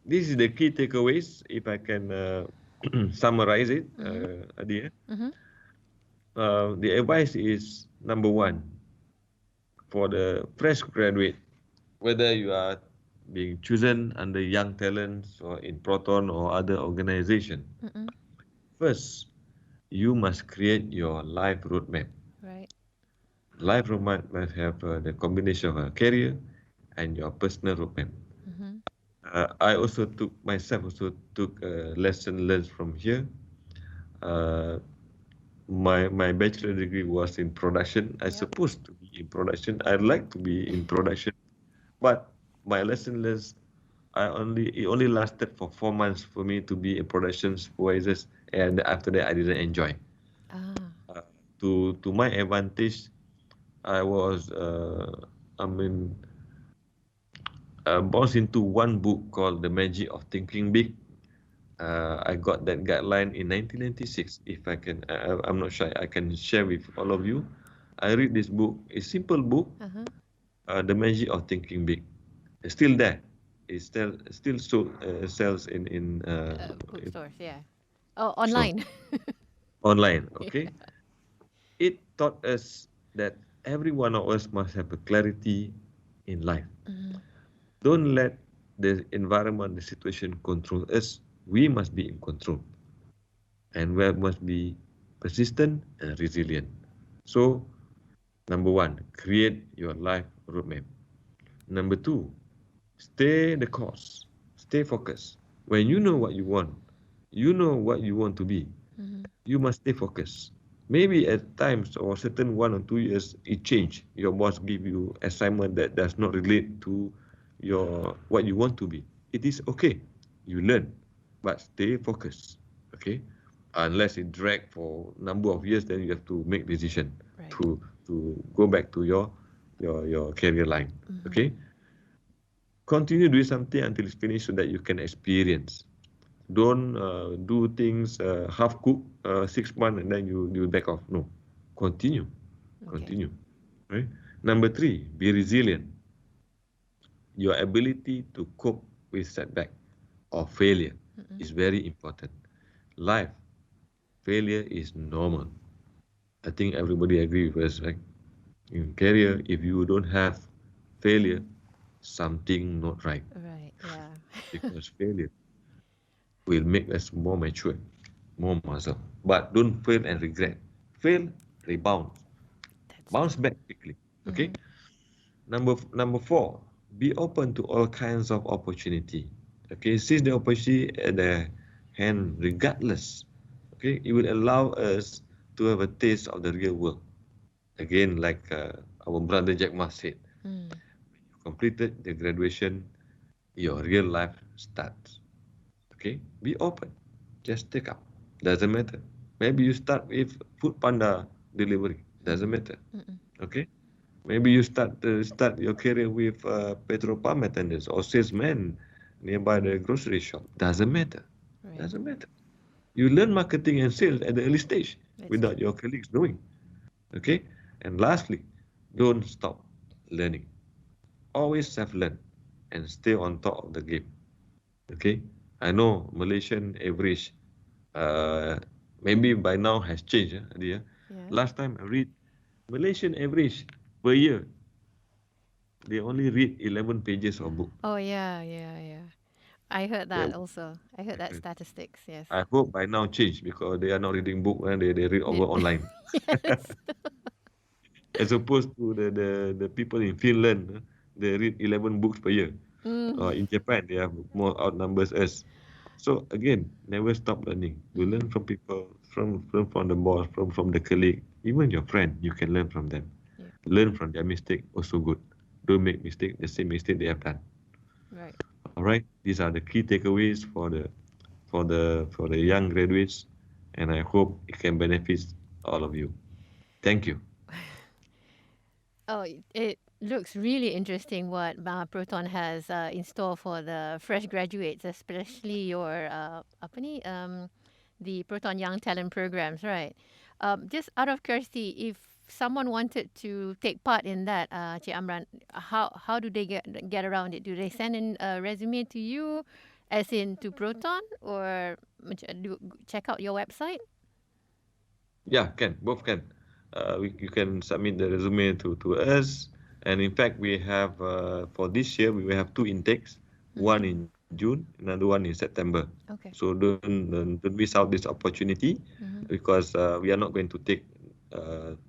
This is the key takeaways. If I can summarize it, Adia. The advice is number one, for the fresh graduate, whether you are being chosen under Young Talents or in Proton or other organization, first, you must create your life roadmap. Right. Life roadmap must have the combination of a career and your personal roadmap. I also took a lesson learned from here. My bachelor degree was in production. I supposed to be in production. I'd like to be in production, But my lesson learned, it only lasted for 4 months for me to be a production supervisor, and after that I didn't enjoy. Ah. Uh, to my advantage, I was I mean bounced into one book called The Magic of Thinking Big. I got that guideline in 1996. If I can, I'm not sure I can share with all of you. I read this book, a simple book, Uh-huh. The Magic of Thinking Big. It's still there. It's still sells in Bookstores, yeah. Oh, so online. online. Yeah. Okay, it taught us that every one of us must have a clarity in life. Mhm. Don't let the environment, the situation control us. We must be in control, and we must be persistent and resilient. So, number one, create your life roadmap. Number two, stay the course, stay focused. When you know what you want, you know what you want to be, Mhm. you must stay focused. Maybe at times or certain 1 or 2 years it change. Your boss give you assignment that does not relate to your what you want to be. It is okay. You learn, but stay focused. Okay, unless it drag for number of years, then you have to make decision Right. to go back to your career line. Mhm. Okay, continue doing something until it's finished so that you can experience. Don't do things half cooked 6 months and then you back off. No, continue, Okay. continue. Right. Number three, be resilient. Your ability to cope with setback or failure Mm-mm. is very important. Life failure is normal. I think everybody agree with us, right? In career, if you don't have failure, something not right, Right. Yeah. because failure will make us more mature, more muscle. But don't fail and regret. Fail, rebound, That's bounce true. back quickly. Okay. Mhm. Number four, be open to all kinds of opportunity. Okay, seize the opportunity at the hand regardless. Okay, it will allow us to have a taste of the real world. Again, like our brother Jack Ma said, Mm. completed the graduation, your real life starts. Okay, be open. Just take up. Doesn't matter. Maybe you start with food panda delivery. Doesn't Mhm. matter. Mm-mm. Okay. Maybe you start your career with petrol pump attendants or salesman nearby the grocery shop. Doesn't matter. Right. Doesn't matter. You learn marketing and sales at the early stage That's without true. your colleagues knowing. Okay. And lastly, don't stop learning. Always self-learn and stay on top of the game. Okay. I know Malaysian average maybe by now has changed. Dia. Yeah. Last time I read Malaysian average per year, they only read 11 pages of book. Oh yeah, yeah, yeah. I heard They, that also. I heard that statistics. Yes. I hope by now change because they are not reading book and they read over Did- online. yes. As opposed to the people in Finland, they read 11 books per year. Mm. In Japan, they have more outnumbers us. So again, never stop learning. You Mhm. learn from people, from the boss, from the colleague, even your friend. You can learn from them. Yeah. Learn from their mistake, also good. Don't make mistake the same mistake they have done. Right. All right, these are the key takeaways for the young graduates, and I hope it can benefit all of you. Thank you. Oh, it looks really interesting what Proton has in store for the fresh graduates, especially your apa ni, the Proton Young Talent programs, right? Just out of curiosity, if someone wanted to take part in that, Cik Amran, how do they get around it? Do they send in a resume to you, as in to Proton, or check out your website? Yeah, can both can. You can submit the resume to us, and in fact, we have for this year we will have two intakes, Mm-hmm. one in June, another one in September. Okay. So don't miss out this opportunity Mm-hmm. because we are not going to take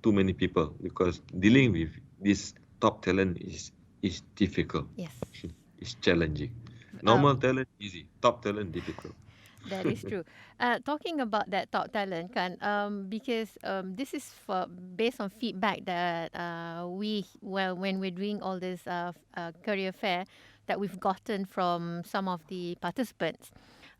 too many people because dealing with this top talent is difficult. Yes. It's challenging. Um, Normal talent easy, top talent difficult. That is true. Talking about that top talent, kan, because this is based on feedback that when we're doing all this career fair that we've gotten from some of the participants.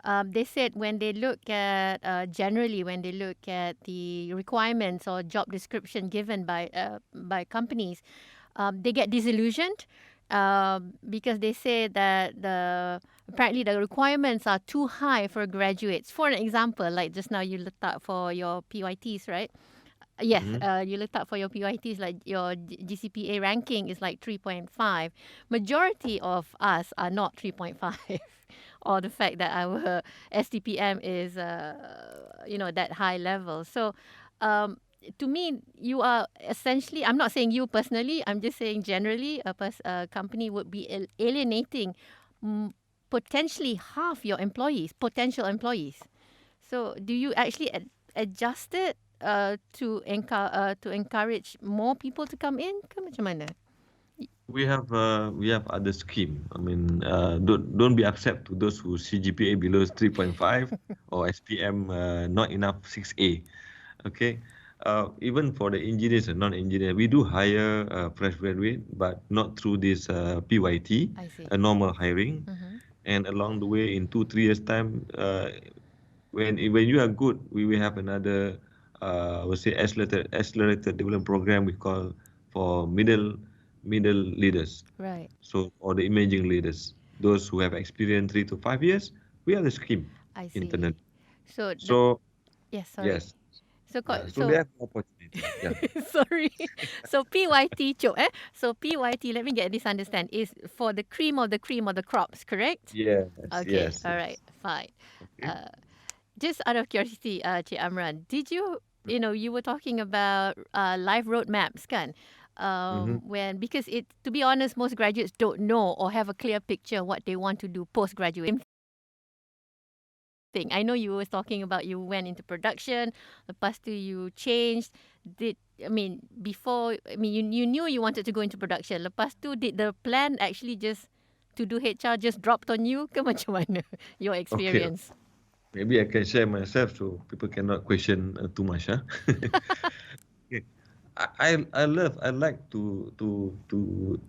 They said when they look at generally when they look at the requirements or job description given by companies, they get disillusioned because they say that apparently the requirements are too high for graduates. For an example, like just now you looked up for your PYTs, right? Yes, Mhm. you looked up for your PYTs, like your GCPA ranking is like 3.5. Majority of us are not 3.5. Or the fact that our STPM is, that high level. So, to me, you are essentially, I'm not saying you personally, I'm just saying generally, a company would be alienating mm, potentially half your employees, potential employees. So, do you actually adjust it to encourage more people to come in? Ke macam mana? We have other scheme. I mean, don't be upset to those who CGPA below 3.5 or SPM not enough 6A. Okay. Even for the engineers and non-engineer, we do hire fresh graduate, but not through this PYT, I see. a normal hiring. Mm-hmm. And along the way, in 2-3 years time, when you are good, we will have another, I would say accelerated development program we call for middle leaders. Right. So or the emerging leaders, those who have experience 3 to 5 years, we have the scheme I see. internally. So So yes, sorry. yes, So so they so have opportunity. Yeah. sorry. So PYT chok So PYT, let me get this understand, is for the cream of the crops, correct? Yes, Okay, yes, all right, yes. fine. Okay. Uh, just out of curiosity, Cik Amran, did you, you were talking about life roadmaps, kan? Mm-hmm. Because to be honest, most graduates don't know or have a clear picture what they want to do post-graduate. Thing. I know you was talking about you went into production, lepas tu you changed. You knew you wanted to go into production. Lepas tu, did the plan actually just to do HR just dropped on you ke macam mana your Okay. experience? Maybe I can share myself so people cannot question too much. Huh? Okay. I like to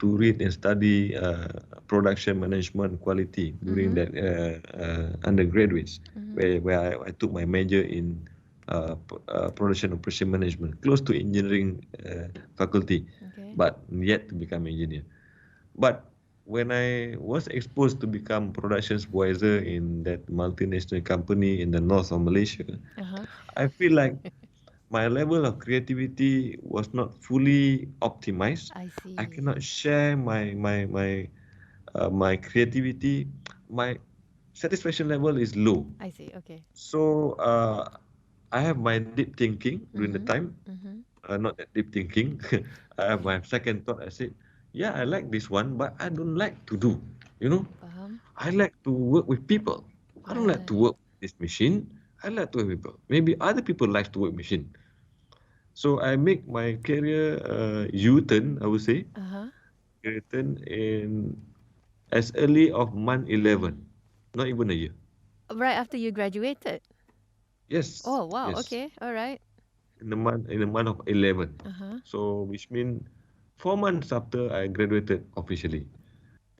read and study production management quality during Mm-hmm. that undergraduates Mm-hmm. where I took my major in production operation management close to engineering faculty, Okay. but yet to become engineer. But when I was exposed to become production supervisor in that multinational company in the north of Malaysia, Uh-huh. I feel like my level of creativity was not fully optimized. I I see. cannot share my creativity. My satisfaction level is low. I see. Okay. So I have my deep thinking during the Mm-hmm. time. Mm-hmm. Not that deep thinking. I have my second thought. I said, yeah, I like this one, but I don't like to do. You know, Faham. I like to work with people. I don't like to Right. work with this machine. I like to work with people. Maybe other people like to work machine. So I make my career U-turn, I would say, Uh-huh. U-turn in as early of month 11, not even a year. Right after you graduated. Yes, Oh, wow. yes, Okay. All right. in the month of 11. Uh-huh. So which means 4 months after I graduated officially,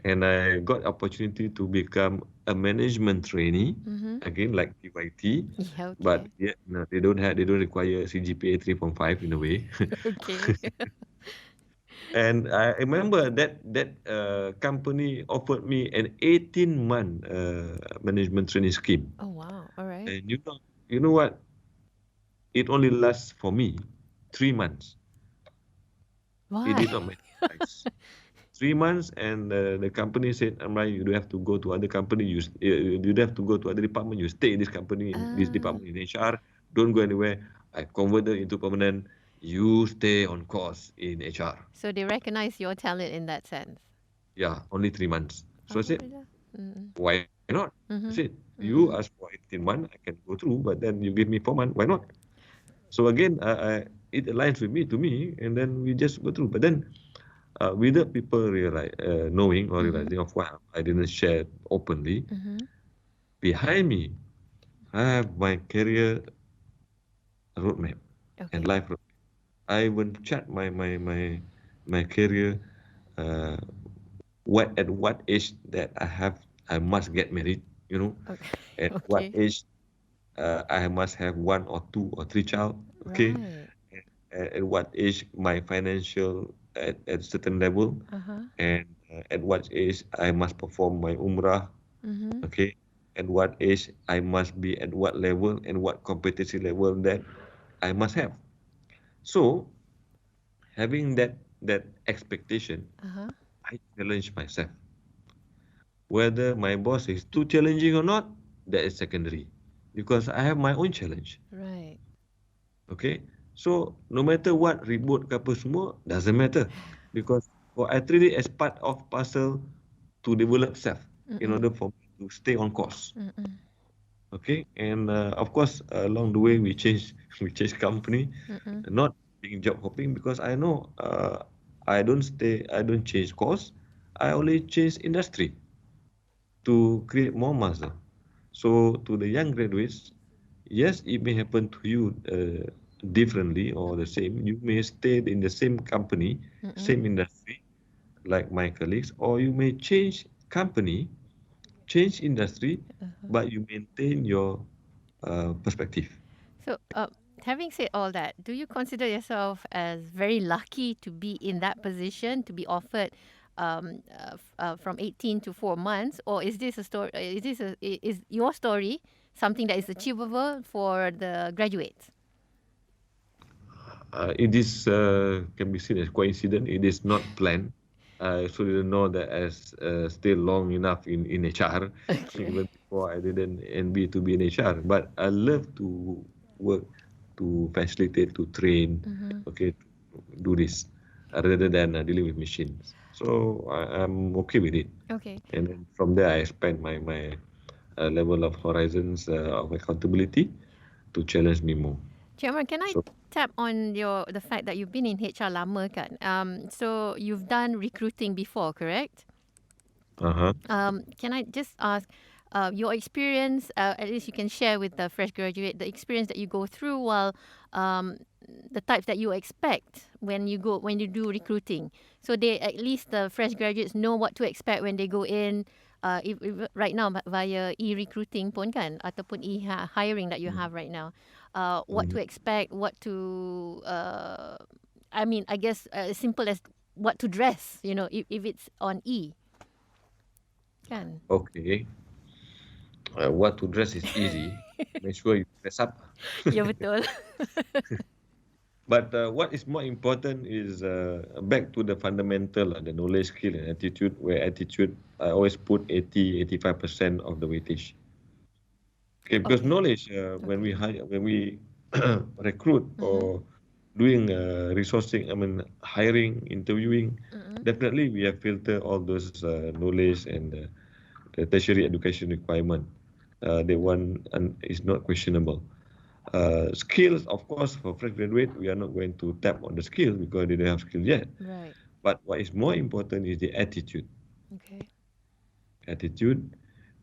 and I got opportunity to become a management trainee Mm-hmm. again like PYT, Yeah, but okay. yet no, they don't require CGPA 3.5 in a way. Okay. And I remember that company offered me an 18-month management training scheme. Oh, wow. All right. And you know what? It only lasts for me 3 months. It Why? did not materialize. 3 months, and the company said, "Amran, you don't have to go to other company. You don't have to go to other department. You stay in this company, in this Ah, department in HR. Don't go anywhere." I converted into permanent. You stay on course in HR. so they recognize your talent in that sense. Yeah, only 3 months. So I said, Alhamdulillah. Mm-mm. why not? I Mm-hmm. said, you Mm-mm. asked for 18 months, I can go through, but then you give me 4 months, why not? So again, it aligns with me to me, and then we just go through. But then, without people knowing or Mm-hmm. realizing of what I didn't share openly, Mm-hmm. behind me, I have my career roadmap and Okay. life roadmap. I will chart my career. Uh, at what age that I must get married. You know, Okay. at what Okay. age I must have one or two or three child. Okay, Right. at what age my financial at certain level, Uh-huh. and at what age I must perform my umrah. Mm-hmm. Okay, at what age I must be at what level and what competency level that I must have. So having that expectation, Uh-huh. I challenge myself. Whether my boss is too challenging or not, that is secondary, because I have my own challenge. Right. Okay, so no matter what ribut ke apa semua, doesn't matter, because for I treat it as part of parcel to develop self in Mm-mm. order for me to stay on course. Mm-mm. Okay, and of course along the way we change we change company, Mm-mm. not being job hopping, because I know I don't change course, I only change industry to create more muscle. So to the young graduates, yes, it may happen to you differently or the same. You may stay in the same company, Mm-mm. same industry, like my colleagues, or you may change company, change industry, Uh-huh. but you maintain your perspective. So, having said all that, do you consider yourself as very lucky to be in that position, to be offered from 18 to 4 months, or is this a story? Is your story something that is achievable for the graduates? It is can be seen as coincidence. It is not planned. I also didn't know that as still long enough in HR. Okay. Even before I didn't envy to be in HR, but I love to work, to facilitate, to train, Mm-hmm. okay, to do this rather than dealing with machines. So I'm okay with it. Okay. And then from there, I expand my level of horizons of accountability to challenge me more. Chairman, can I So tap on the fact that you've been in HR lama kan? So you've done recruiting before, correct? uh-huh. Can I just ask your experience? At least you can share with the fresh graduate the experience that you go through while um, the types that you expect when you do recruiting. So they at least the fresh graduates know what to expect when they go in. If right now via e-recruiting pun kan ataupun e-hiring that you have right now, what Mhm. to expect, what to I mean I guess as simple as what to dress. If it's on kan. Okay. What to dress is easy. Make sure you dress up. Ya betul. But what is more important is back to the fundamental, the knowledge, skill, and attitude. Where attitude, I always put 80-85% of the weightage. Okay, because Okay. knowledge, when we Okay. hire, when we recruit Mhm. or doing resourcing, I mean hiring, interviewing, Mhm. definitely we have filtered all those knowledge and the tertiary education requirement. The one and is not questionable. Skills, of course, for fresh graduate, we are not going to tap on the skills because they don't have skills yet. Right. But what is more important is the attitude. Okay. Attitude,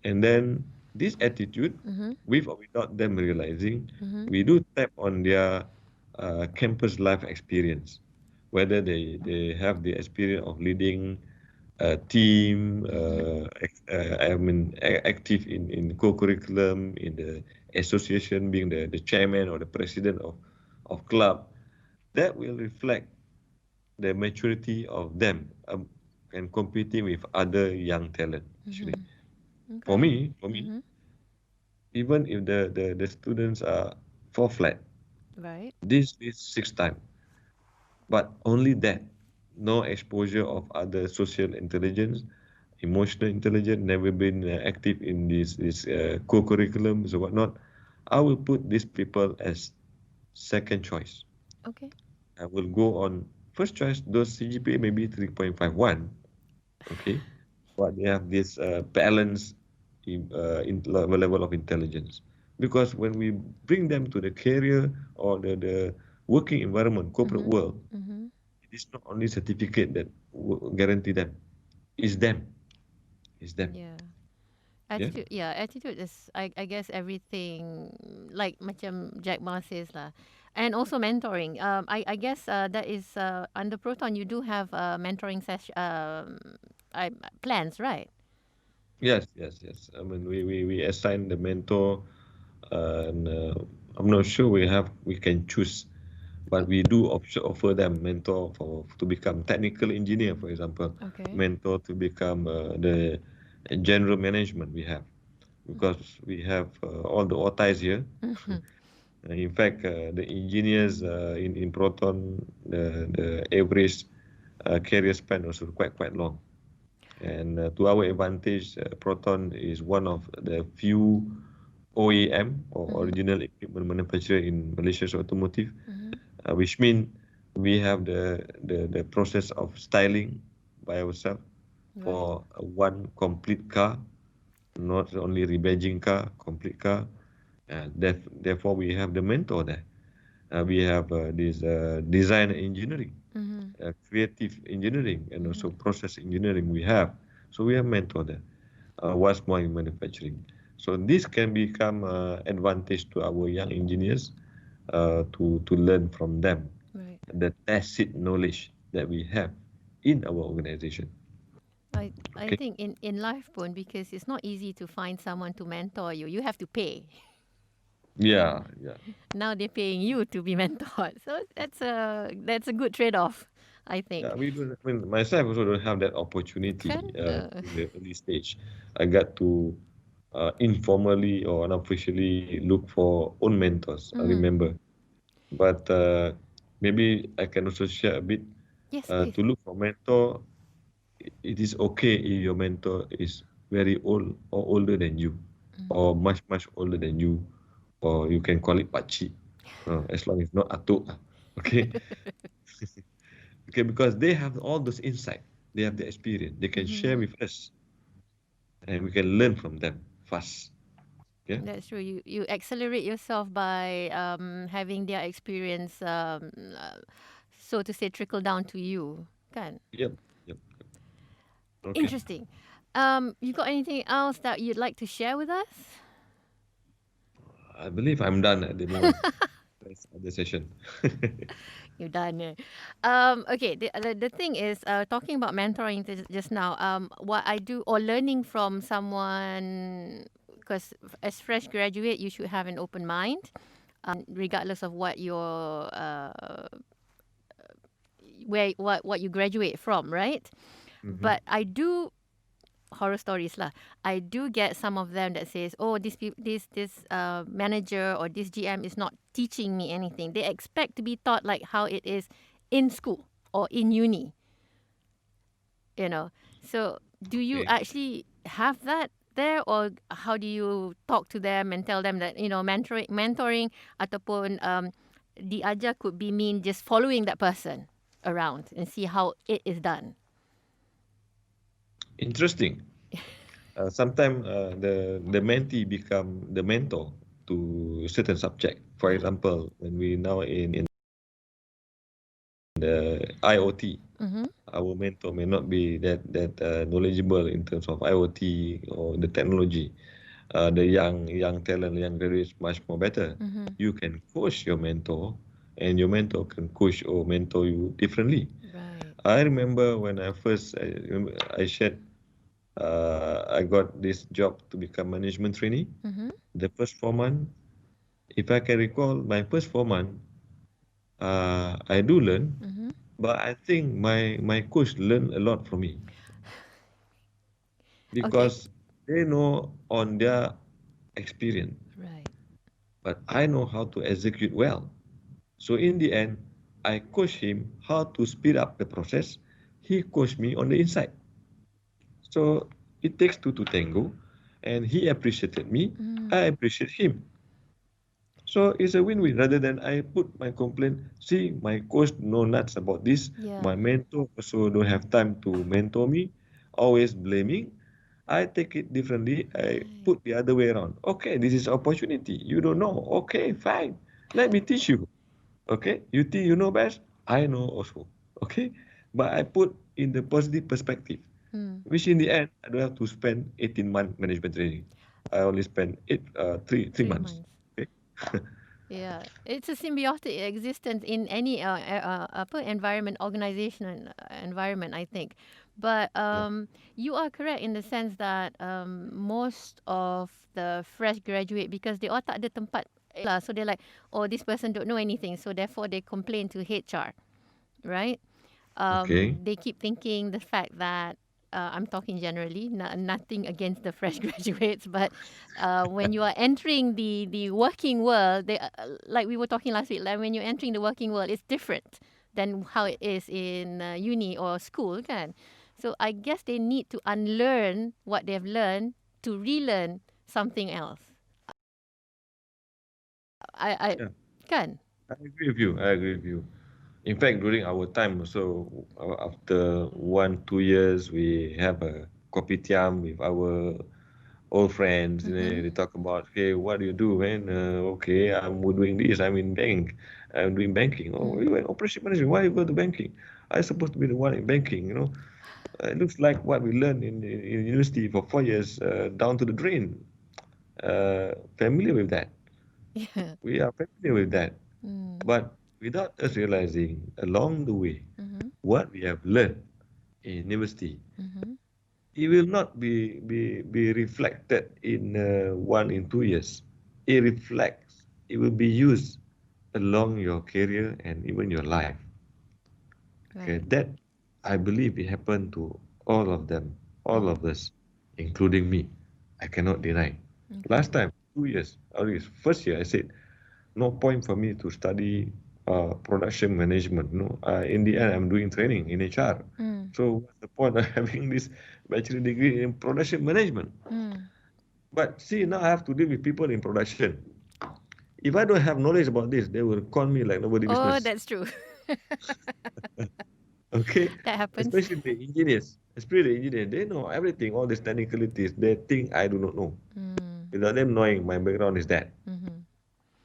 and then this attitude, Mhm. with or without them realizing, Mhm. we do tap on their campus life experience, whether they have the experience of leading a team, Mhm. active in co-curriculum, in the association, being the chairman or the president of club. That will reflect the maturity of them, and competing with other young talent, actually. Mhm. For Okay. me, for me, Mhm. even if the students are fall flat, Right. this is six time, but only that, no exposure of other social intelligence, emotional intelligence, never been active in this co-curriculums or whatnot. I will put these people as second choice. Okay. I will go on first choice. Those CGPA maybe 3.51, okay, but they have this balance in level of intelligence. Because when we bring them to the career or the working environment, corporate Mhm. world, Mhm. it is not only certificate that will guarantee them. It's them. It's them. Yeah. Yeah. Attitude, yeah, attitude is, I guess everything like macam Jack Ma says lah, and also mentoring. I guess that is under Proton you do have mentoring plans, right? Yes, yes, yes. I mean, we assign the mentor, and I'm not sure we can choose, but we do offer them mentor to become technical engineer, for example, Okay. mentor to become the general management we have, because we have all the OTIs here. Mhm. In fact, the engineers in Proton, the average career span also quite long. And to our advantage, Proton is one of the few OEM or Mhm. original equipment manufacturer in Malaysia's automotive, Mhm. which means we have the process of styling by ourselves Right. for one complete car, not only rebadging car, complete car. Therefore, we have the mentor there. We have this design engineering, Mhm. creative engineering, and Mhm. also process engineering we have. So we have mentor there. What's more in manufacturing. So this can become advantage to our young engineers to learn from them Right. the tacit knowledge that we have in our organization. I Okay. think in life pun, because it's not easy to find someone to mentor you. You have to pay. Yeah, yeah. Now they're paying you to be mentored. So that's a good trade off, I Yeah, think. we do. I mean, myself also don't have that opportunity Kan? in the early stage. I got to informally or unofficially look for own mentors. I Mm. remember, but maybe I can also share a bit Yes, please. to look for mentor. It is okay if your mentor is very old or older than you, or much older than you, or you can call it pakcik, as long as not atuk. Okay, okay, because they have all those insight, they have the experience, they can share Mm-hmm. with us, and we can learn from them fast. Yeah. That's true. You accelerate yourself by having their experience, so to say, trickle down to you. Kan? Yep. Yep. Okay. Interesting. You got anything else that you'd like to share with us? I believe I'm done at the moment. That's the session. You're done. Okay. The thing is, talking about mentoring just now. What I do or learning from someone, because as fresh graduate, you should have an open mind, regardless of what your where what you graduate from, right? Hmm. But I do horror stories lah. I do get some of them that says, "Oh, this manager or this GM is not teaching me anything." They expect to be taught like how it is in school or in uni, you know. So, do you Okay. actually have that there, or how do you talk to them and tell them that mentoring ataupun diajar could be mean just following that person around and see how it is done. Interesting. Sometimes the mentee become the mentor to certain subject. For Yeah. example, when we now in the IoT, Mm-hmm. our mentor may not be that knowledgeable in terms of IoT or the technology. The young talent, young graduates, much more better. Mm-hmm. You can coach your mentor, and your mentor can coach or mentor you differently. Right. I remember when I shared, I got this job to become management trainee. Mm-hmm. The first 4 months, if I can recall, my first 4 months, I do learn, Mm-hmm. but I think my coach learned a lot from me Okay. because they know on their experience, Right. but I know how to execute well. So in the end, I coach him how to speed up the process. He coached me on the inside. So it takes two to tango, and he appreciated me. I Mm. appreciate him. So it's a win-win rather than I put my complaint. See, my coach know nuts about this. Yeah. My mentor also don't have time to mentor me. Always blaming. I take it differently. I Right. put the other way around. Okay, this is opportunity. You don't know. Okay, fine. Let me teach you. Okay, you think you know best. I know also. Okay, but I put in the positive perspective. which in the end, I don't have to spend 18-month management training. I only spend three 3 months. months. Okay. Yeah, it's a symbiotic existence in any environment, organization, environment, I think. But Yeah. you are correct in the sense that most of the fresh graduate, because they all tak ada tempat lah, so they're like, oh, this person don't know anything, so therefore they complain to HR, right? Okay. They keep thinking the fact that I'm talking generally, nothing against the fresh graduates, but when you are entering the working world, like we were talking last week, like when you're entering the working world, it's different than how it is in uni or school, kan? So I guess they need to unlearn what they've learned to relearn something else. I Yeah. kan? I agree with you. I agree with you. In fact, during our time also, after 1-2 years, we have a kopitiam with our old friends. They talk about, hey, what do you do, man? Okay, I'm doing this. I'm in bank. I'm doing banking. Oh, you in operation management. Why you go to banking? I'm supposed to be the one in banking. It looks like what we learned in university for 4 years down to the drain. Familiar with that. Yeah. We are familiar with that. Mm. But without us realizing along the way what we have learned in university, it will not be reflected in 1 in 2 years. It will be used along your career and even your life. Okay, Right. that I believe it happened to all of them, all of us, including me. I cannot deny. Okay. Last time, 2 years, or first year, I said, no point for me to study production management. No, in the end, I'm doing training in HR. Mm. So what's the point of having this bachelor degree in production management? Mm. But see, now I have to deal with people in production. If I don't have knowledge about this, they will call me like nobody Oh, business. that's true. Okay, That happens. especially the engineers. Especially the engineers, they know everything, all these technicalities. They think I do not know. Mm. Without them knowing, my background is that. Mm-hmm.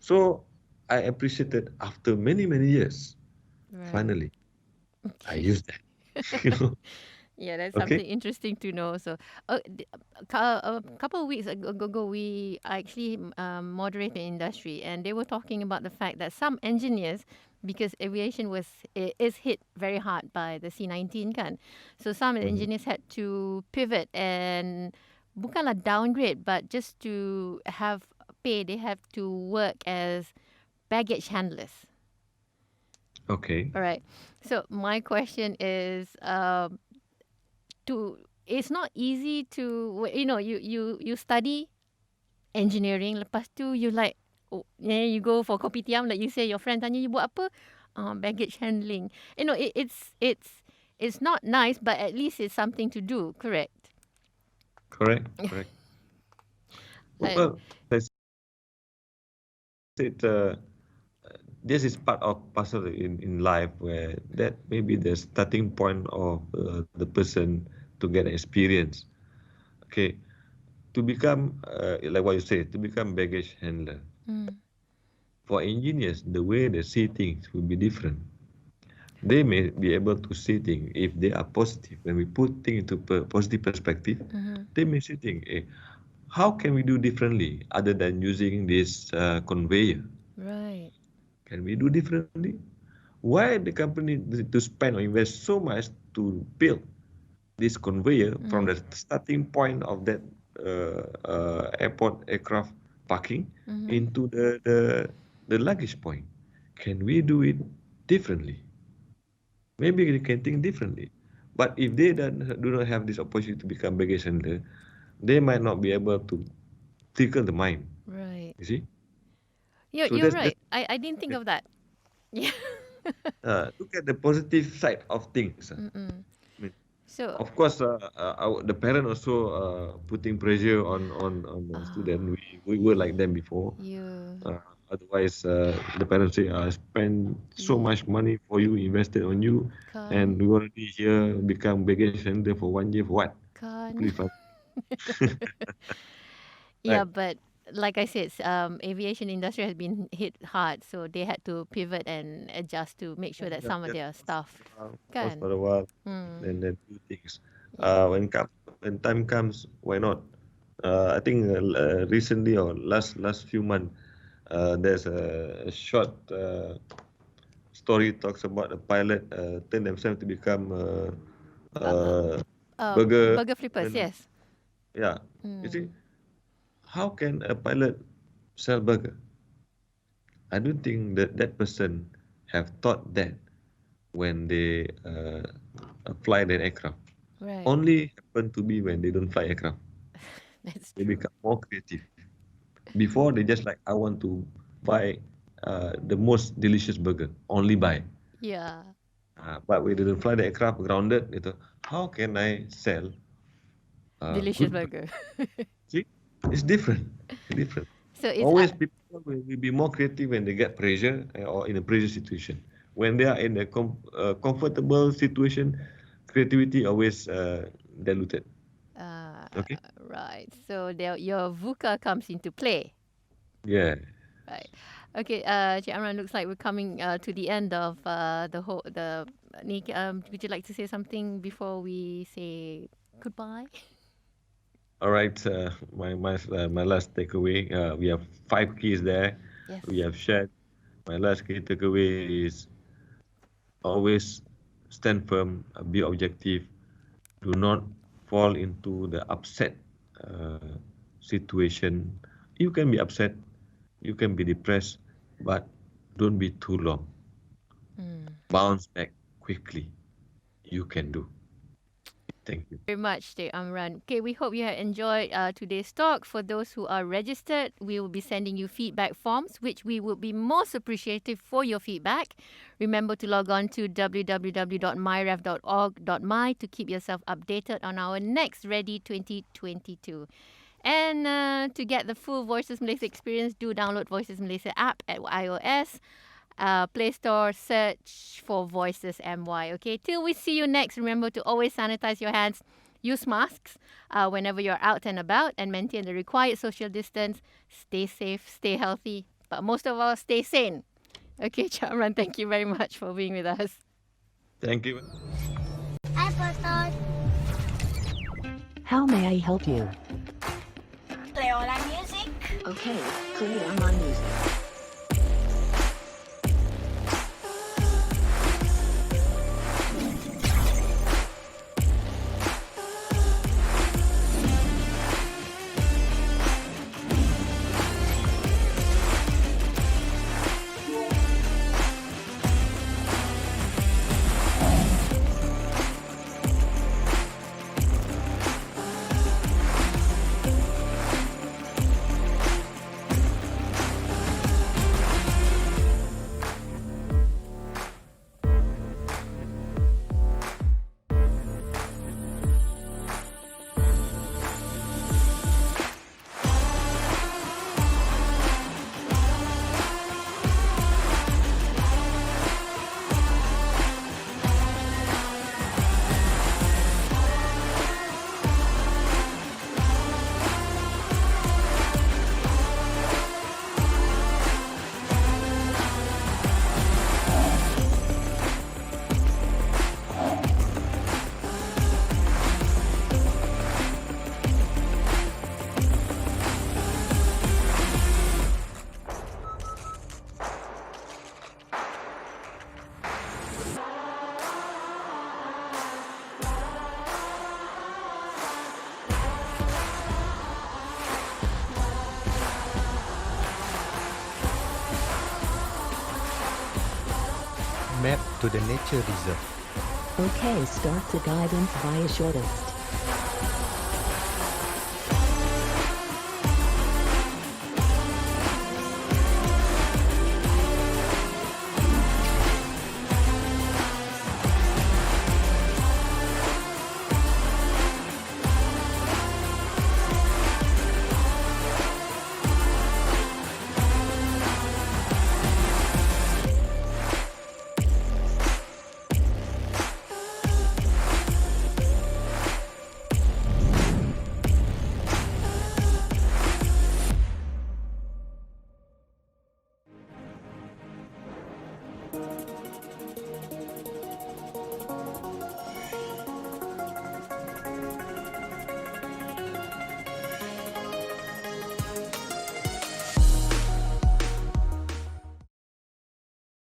So I appreciated after many many years. Right. Finally, I Okay. use that. You know? Yeah, that's Okay. something interesting to know. So, a couple of weeks ago, we actually moderated industry, and they were talking about the fact that some engineers, because aviation is hit very hard by the C-19 kan, so some Mhm. engineers had to pivot and bukanlah downgrade, but just to have pay, they have to work as baggage handlers. Okay. All right. So my question is, to it's not easy to you study engineering, lepas tu you like, oh, you go for kopitiam, like you say your friend tanya you buat apa, baggage handling. It's not nice, but at least it's something to do, correct? Correct. Correct. And Well, let's say this is part of puzzle in life where that may be the starting point of the person to get experience. Okay, to become like what you say, to become baggage handler. mm, For engineers, the way they see things will be different. They may be able to see things if they are positive. When we put things into positive perspective, they may see things. How can we do differently other than using this conveyor? right. Can we do differently? Why the company to spend or invest so much to build this conveyor from the starting point of that airport aircraft parking into the luggage point? Can we do it differently? Maybe they can think differently. But if they do not have this opportunity to become baggage handler, they might not be able to tickle the mind. Right. You see? So You're that's right. I didn't think of that. Yeah. look at the positive side of things. Mm-mm. I mean, So, of course, the parent also putting pressure on the student. ah, We were like them before. you, Otherwise, the parents say, spend so you much money for you, invested on you, and can, we already here become baggage handler for 1 year for what? To can. play fun. Yeah, Right. but like I said, aviation industry has been hit hard, so they had to pivot and adjust to make sure that Yeah, some of just their pause stuff for a while, pause can. for a while, Hmm. and then do things. When time comes, why not? I think recently or last few months, there's a short story talks about a pilot turn themselves to become burger. Burger flippers, And, yes. yeah, you see, how can a pilot sell burger? I don't think that that person have thought that when they fly their aircraft. Right. Only happen to be when they don't fly aircraft. That's They true. become more creative. Before they just like, I want to buy the most delicious burger. Only buy. Yeah. But when they don't fly the aircraft grounded, itu, how can I sell Delicious good? burger. See, it's different. Different. So it's Always people will be more creative when they get pressure or in a pressure situation. When they are in a comfortable situation, creativity always diluted. Okay. right. So your VUCA comes into play. Yeah. Right. Okay, Cik Amran, looks like we're coming to the end of ni. Would you like to say something before we say goodbye? All right. My last takeaway. We have 5 keys there. Yes. We have shared. My last key takeaway is always stand firm, be objective. Do not fall into the upset situation. You can be upset, you can be depressed, but don't be too long. Bounce back quickly. You can do. Thank you. Very much, Cik Amran. Okay, we hope you have enjoyed today's talk. For those who are registered, we will be sending you feedback forms, which we would be most appreciative for your feedback. Remember to log on to www.myref.org.my to keep yourself updated on our next REdI 2022. And to get the full Voices Malaysia experience, do download Voices Malaysia app at iOS. Play Store, search for Voices MY. Okay, till we see you next, remember to always sanitize your hands, use masks whenever you're out and about, and maintain the required social distance. Stay safe, stay healthy, but most of all, stay sane. Okay, Amran, thank you very much for being with us. Thank you. Hi, Proton. How may I help you? Play online music. Okay, play online music. Map to the nature reserve. Okay, start the guidance via shortest.